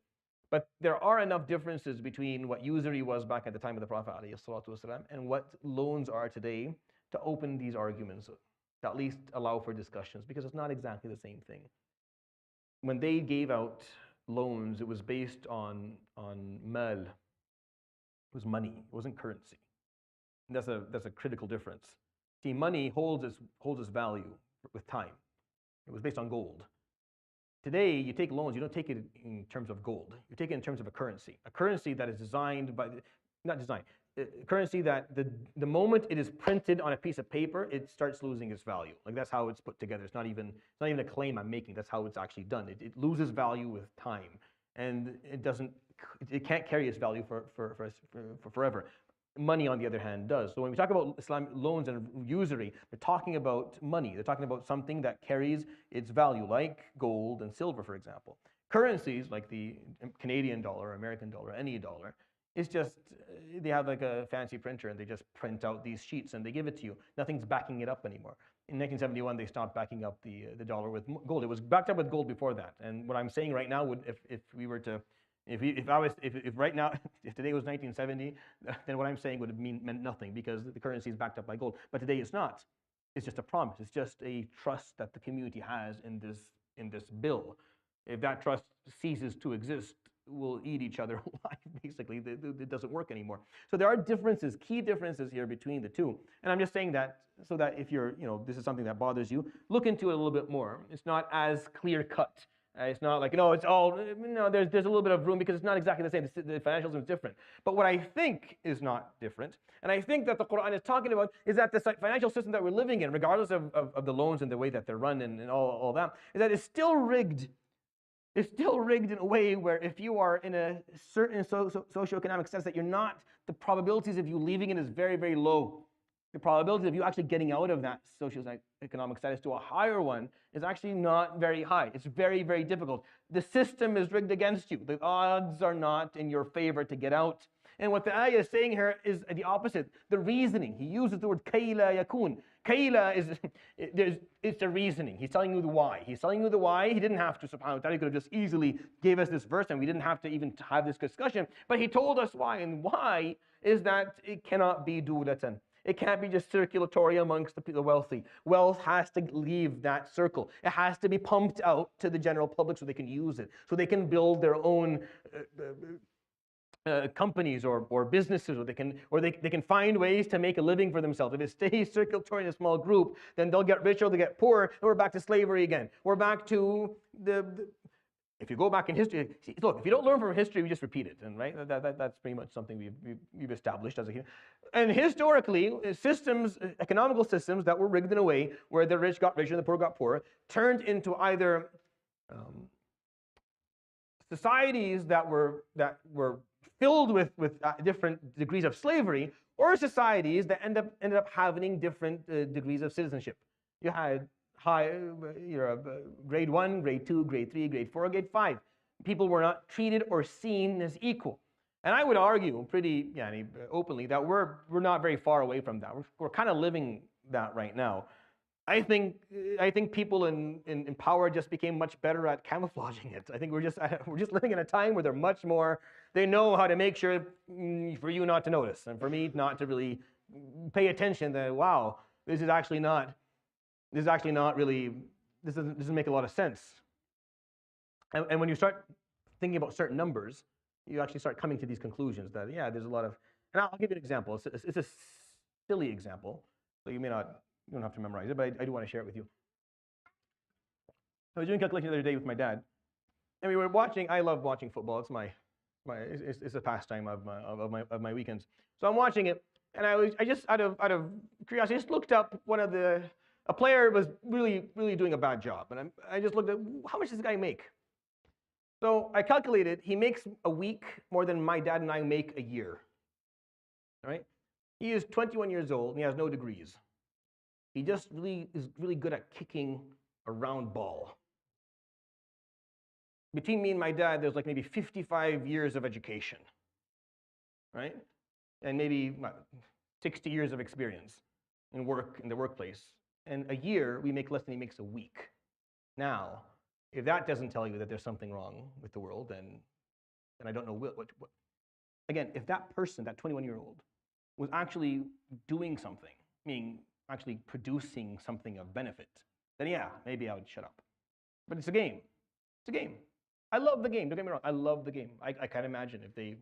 Speaker 1: But there are enough differences between what usury was back at the time of the Prophet ﷺ and what loans are today to open these arguments, to at least allow for discussions, because it's not exactly the same thing. When they gave out loans, it was based on mal. It was money. It wasn't currency. And that's a critical difference. See, money holds its value with time. It was based on gold. Today, you take loans. You don't take it in terms of gold. You take it in terms of a currency that is designed by not designed. A currency that the moment it is printed on a piece of paper, it starts losing its value. Like that's how it's put together. It's not even a claim I'm making. That's how it's actually done. It loses value with time, and it can't carry its value for forever. Money, on the other hand, does. So when we talk about Islamic loans and usury, they're talking about money. They're talking about something that carries its value, like gold and silver, for example. Currencies like the Canadian dollar, American dollar, any dollar, it's just, they have like a fancy printer and they just print out these sheets and they give it to you. Nothing's backing it up anymore. In 1971, they stopped backing up the dollar with gold. It was backed up with gold before that. And what I'm saying right now would, if right now, if today was 1970, then what I'm saying would have meant nothing, because the currency is backed up by gold. But today it's not. It's just a promise. It's just a trust that the community has in this bill. If that trust ceases to exist, we'll eat each other alive, basically. It doesn't work anymore. So there are differences, key differences here between the two. And I'm just saying that so that if you're, this is something that bothers you, look into it a little bit more. It's not as clear cut. It's not like, it's all, there's a little bit of room because it's not exactly the same. The financial system is different. But what I think is not different, and I think that the Quran is talking about, is that the financial system that we're living in, regardless of the loans and the way that they're run and all that, is that it's still rigged. It's still rigged in a way where if you are in a certain socioeconomic sense that you're not, the probabilities of you leaving it is very, very low. The probability of you actually getting out of that socioeconomic status to a higher one is actually not very high. It's very, very difficult. The system is rigged against you. The odds are not in your favor to get out. And what the ayah is saying here is the opposite. The reasoning. He uses the word kayla yakun. Kayla it's a reasoning. He's telling you the why. He's telling you the why. He didn't have to, subhanahu wa ta'ala. He could have just easily gave us this verse and we didn't have to even have this discussion. But he told us why. And why is that it cannot be dulatan. It can't be just circulatory amongst the wealthy. Wealth has to leave that circle. It has to be pumped out to the general public so they can use it, so they can build their own companies or businesses, or they can find ways to make a living for themselves. If it stays circulatory in a small group, then they'll get richer, they'll get poorer, and we're back to slavery again. We're back to if you go back in history, look, if you don't learn from history, we just repeat it, and right? That's pretty much something we've established as a human. And historically, economical systems that were rigged in a way where the rich got richer and the poor got poorer, turned into either societies that were filled with different degrees of slavery, or societies that ended up having different degrees of citizenship. You had grade 1, grade 2, grade 3, grade 4, grade 5. People were not treated or seen as equal. And I would argue pretty openly that we're not very far away from that. We're kind of living that right now. I think people in power just became much better at camouflaging it. I think we're just living in a time where they're much more. They know how to make sure for you not to notice, and for me not to really pay attention. That wow, this is actually not really. This doesn't make a lot of sense. And when you start thinking about certain numbers, you actually start coming to these conclusions that there's a lot of. And I'll give you an example. It's a silly example, so you don't have to memorize it, but I do want to share it with you. I was doing calculation the other day with my dad, and we were watching. I love watching football. It's a pastime of my weekends. So I'm watching it, and I just out of curiosity just looked up a player was really doing a bad job, and I just looked at how much does this guy make. So I calculated he makes a week more than my dad and I make a year. All right, he is 21 years old and he has no degrees. He just is really good at kicking a round ball. Between me and my dad, there's like maybe 55 years of education, right? And maybe 60 years of experience in the workplace. And a year, we make less than he makes a week. Now, if that doesn't tell you that there's something wrong with the world, then I don't know what. Again, if that person, that 21-year-old, was actually doing something, meaning actually producing something of benefit, then maybe I would shut up. But it's a game. It's a game. I love the game. Don't get me wrong. I love the game. I can't imagine if they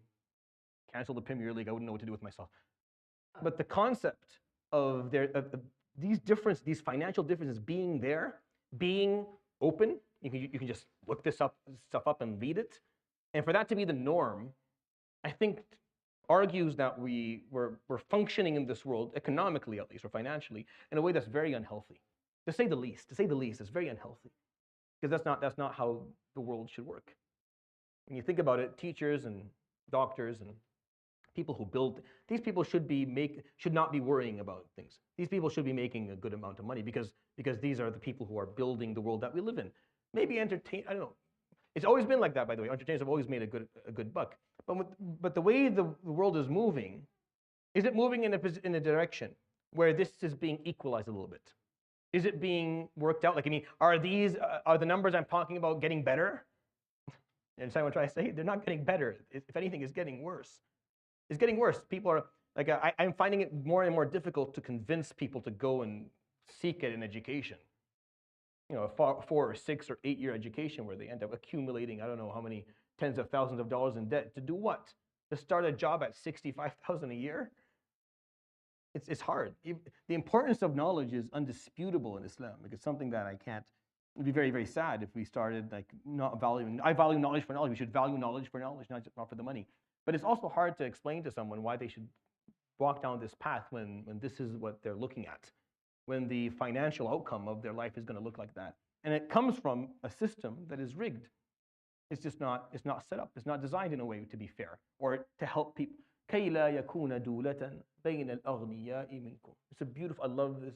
Speaker 1: canceled the Premier League, I wouldn't know what to do with myself. But the concept of these financial differences being there, being open, you can just look this stuff up and read it, and for that to be the norm, I think argues that we're functioning in this world, economically at least, or financially, in a way that's very unhealthy. To say the least, it's very unhealthy. Because that's not how the world should work. When you think about it, teachers and doctors and people who build, these people should not be worrying about things. These people should be making a good amount of money because these are the people who are building the world that we live in. Maybe I don't know. It's always been like that, by the way. Entertainers have always made a good buck. But the way the world is moving, is it moving in a direction where this is being equalized a little bit? Is it being worked out? Are the numbers I'm talking about getting better? You understand what I'm trying to say? They're not getting better. If anything, it's getting worse. It's getting worse. People are I'm finding it more and more difficult to convince people to go and seek it in education. You know, a 4 or 6 or 8 year education where they end up accumulating, I don't know how many tens of thousands of dollars in debt. To do what? To start a job at $65,000 a year? It's hard. The importance of knowledge is undisputable in Islam. Like, it's something that I can't. It'd be very, very sad if we started like not valuing. I value knowledge for knowledge. We should value knowledge for knowledge, not for the money. But it's also hard to explain to someone why they should walk down this path when this is what they're looking at, when the financial outcome of their life is going to look like that. And it comes from a system that is rigged. It's just not. It's not set up. It's not designed in a way to be fair or to help people. كَيْ لَا يَكُونَ دُولَةً بَيْنَ الْأَغْنِيَاءِ مِنْكُمْ. It's a beautiful. I love this.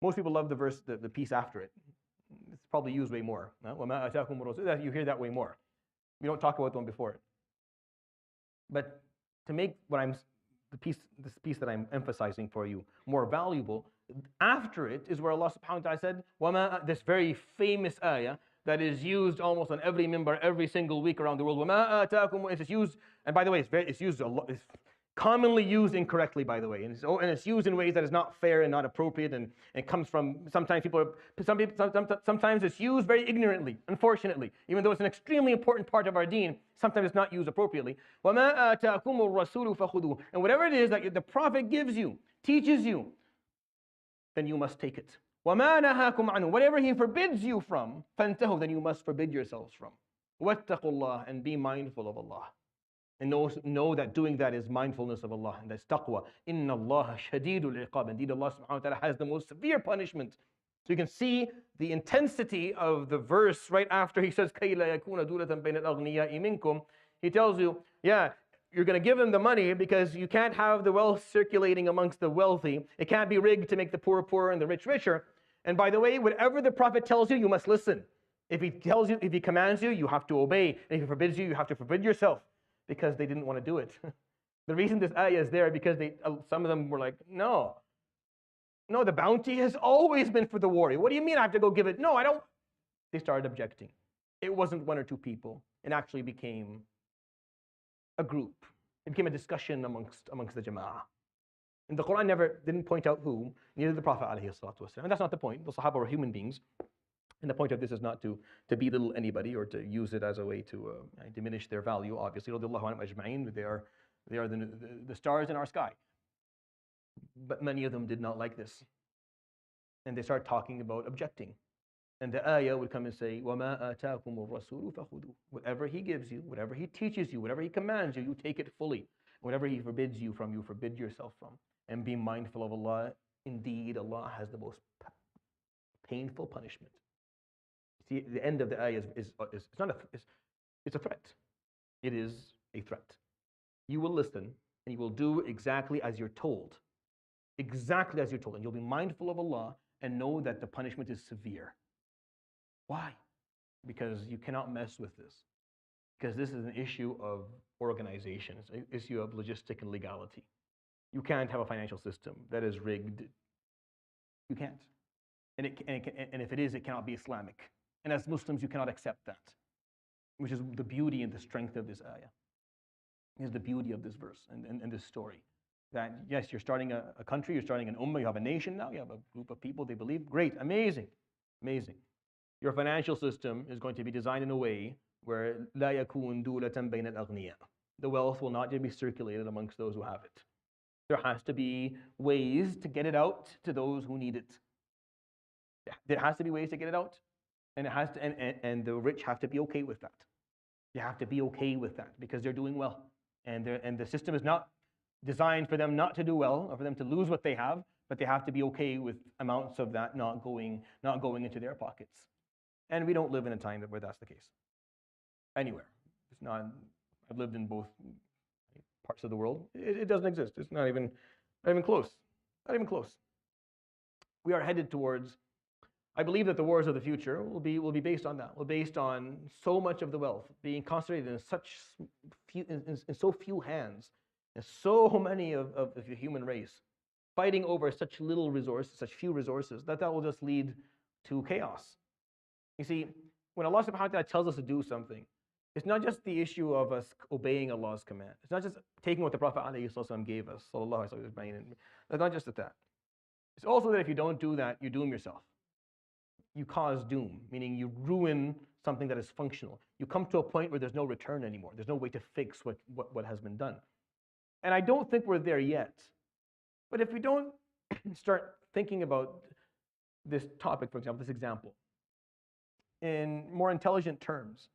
Speaker 1: Most people love the verse, the piece after it. It's probably used way more. وَمَا أَتَاكُمُ الرَّسُولُ. You hear that way more. We don't talk about the one before it. But to make this piece that I'm emphasizing for you more valuable, after it is where Allah subhanahu wa ta'ala said, وَمَا, this very famous ayah that is used almost on every minbar every single week around the world. وَمَا آتَاكُمْ. It's used, and by the way, it's used a lot. It's commonly used incorrectly, by the way, and it's used in ways that is not fair and not appropriate, and it comes from sometimes it's used very ignorantly, unfortunately, even though it's an extremely important part of our deen. Sometimes it's not used appropriately. وَمَا آتَاكُمُ الرَّسُولُ فَخُذُوهُ. And whatever it is that the Prophet gives you, teaches you, then you must take it. وَمَا نَهَاكُمْ عَنْهُ. Whatever he forbids you from, فَانْتَهُوا, then you must forbid yourselves from. وَاتَّقُوا اللَّهَ. And be mindful of Allah. And know that doing that is mindfulness of Allah, and that's taqwa. إِنَّ اللَّهَ شَدِيدُ الْعِقَابِ. Indeed, Allah subhanahu wa ta'ala has the most severe punishment. So you can see the intensity of the verse right after he says, كَيْ لَا يَكُونَ دُولَةً بَيْنَ الْأَغْنِيَاءِ مِنْكُمْ. He tells you, yeah, you're going to give them the money because you can't have the wealth circulating amongst the wealthy. It can't be rigged to make the poor poorer and the rich richer. And by the way, whatever the Prophet tells you, you must listen. If he tells you, if he commands you, you have to obey. And if he forbids you, you have to forbid yourself, because they didn't want to do it. The reason this ayah is there because some of them were like, no, the bounty has always been for the warrior. What do you mean I have to go give it? No, I don't. They started objecting. It wasn't 1 or 2 people. It actually became a group. It became a discussion amongst the Jama'ah. And the Quran didn't point out who, neither the Prophet ﷺ. And that's not the point. The Sahaba were human beings. And the point of this is not to belittle anybody or to use it as a way to diminish their value. Obviously, they are the stars in our sky. But many of them did not like this. And they start talking about objecting. And the ayah would come and say, وَمَا آتَاكُمُ الرَّسُولُ فَخُذُوهُ. Whatever he gives you, whatever he teaches you, whatever he commands you, you take it fully. Whatever he forbids you from, you forbid yourself from. And be mindful of Allah. Indeed, Allah has the most painful punishment. See, the end of the ayah it's a threat. It is a threat. You will listen and you will do exactly as you're told. Exactly as you're told. And you'll be mindful of Allah and know that the punishment is severe. Why? Because you cannot mess with this. Because this is an issue of organization. It's an issue of logistic and legality. You can't have a financial system that is rigged. You can't. And if it is, it cannot be Islamic. And as Muslims, you cannot accept that, which is the beauty and the strength of this ayah. Is the beauty of this verse and this story. That yes, you're starting a country, you're starting an ummah, you have a nation now, you have a group of people, they believe. Great, amazing, amazing. Your financial system is going to be designed in a way where لا يكون دولة بين الأغنياء. The wealth will not just be circulated amongst those who have it. There has to be ways to get it out to those who need it. There has to be ways to get it out. And it has to, and the rich have to be okay with that. They have to be okay with that because they're doing well, and the system is not designed for them not to do well or for them to lose what they have, but they have to be okay with amounts of that not going into their pockets. And we don't live in a time where that's the case. Anywhere, it's not. I've lived in both parts of the world. It doesn't exist. It's not even close. Not even close. We are headed towards. I believe that the wars of the future will be based on that. Will be based on so much of the wealth being concentrated in so few hands, and so many of the human race fighting over such little resources, such few resources, that will just lead to chaos. You see, when Allah subhanahu wa ta'ala tells us to do something, it's not just the issue of us obeying Allah's command. It's not just taking what the Prophet ﷺ gave us. It's not just that. It's also that if you don't do that, you doom yourself. You cause doom, meaning you ruin something that is functional. You come to a point where there's no return anymore. There's no way to fix what has been done. And I don't think we're there yet. But if we don't start thinking about this topic, for example, this example, in more intelligent terms,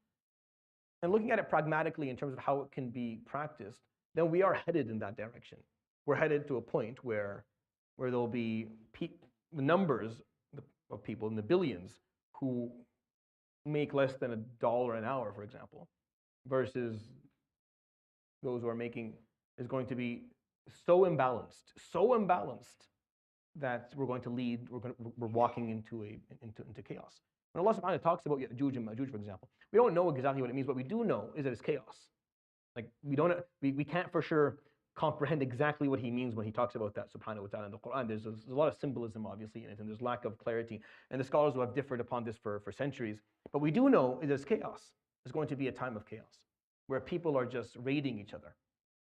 Speaker 1: and looking at it pragmatically in terms of how it can be practiced, then we are headed in that direction. We're headed to a point where there'll be the numbers of people in the billions who make less than $1 an hour, for example, versus those who are making, is going to be so imbalanced that we're going to lead, we're walking into chaos. When Allah subhanahu wa ta'ala talks about Ya'juj and Ma'juj, for example, we don't know exactly what it means. What we do know is that it's chaos. Like we can't for sure comprehend exactly what he means when he talks about that subhanahu wa ta'ala in the Quran. There's a lot of symbolism obviously in it, and there's lack of clarity. And the scholars who have differed upon this for centuries. But we do know is there's chaos. There's going to be a time of chaos where people are just raiding each other,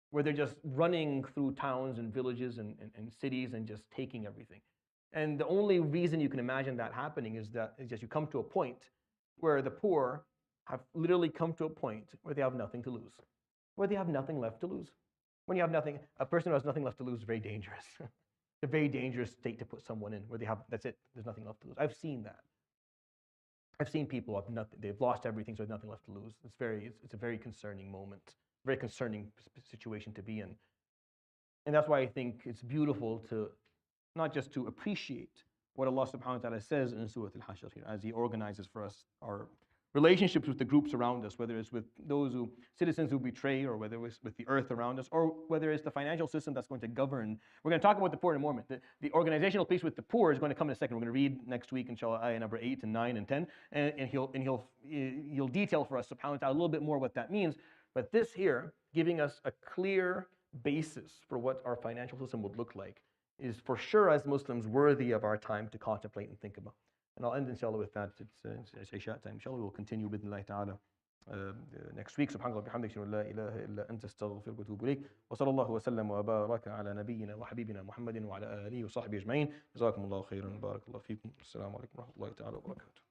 Speaker 1: where they're just running through towns and villages and cities and just taking everything. And the only reason you can imagine that happening is just you come to a point where the poor have literally come to a point where they have nothing to lose, where they have nothing left to lose. When you have nothing, a person who has nothing left to lose is very dangerous. It's a very dangerous state to put someone in, where they have, that's it, there's nothing left to lose. I've seen that. I've seen people who have nothing, they've lost everything, so there's nothing left to lose. It's a very concerning moment, very concerning situation to be in. And that's why I think it's beautiful to, not just to appreciate what Allah subhanahu wa ta'ala says in Surat AlHashr here, as He organizes for us our relationships with the groups around us, whether it's with citizens who betray, or whether it's with the earth around us, or whether it's the financial system that's going to govern. We're going to talk about the poor in a moment. The organizational piece with the poor is going to come in a second. We're going to read next week, inshallah, ayah number 8 and 9 and 10, and he'll detail for us, subhanahu wa ta'ala, a little bit more what that means. But this here, giving us a clear basis for what our financial system would look like, is for sure, as Muslims, worthy of our time to contemplate and think about. And I'll end, inshallah, with that. It's Isha time. Inshallah, we'll continue with Allah ta'ala next week. Subhanallah bihamdik, la ilaha illa anta astaghfiruka wa atubu ilayk. Wa sallallahu wa sallam wa baraka ala nabiyyina wa habibina Muhammadin wa ala alihi wa sahbihi ajma'in. Jazakumullahu khairan. Barakallahu feekum. Assalamu alaikum wa rahmatullahi ta'ala wa barakatuh.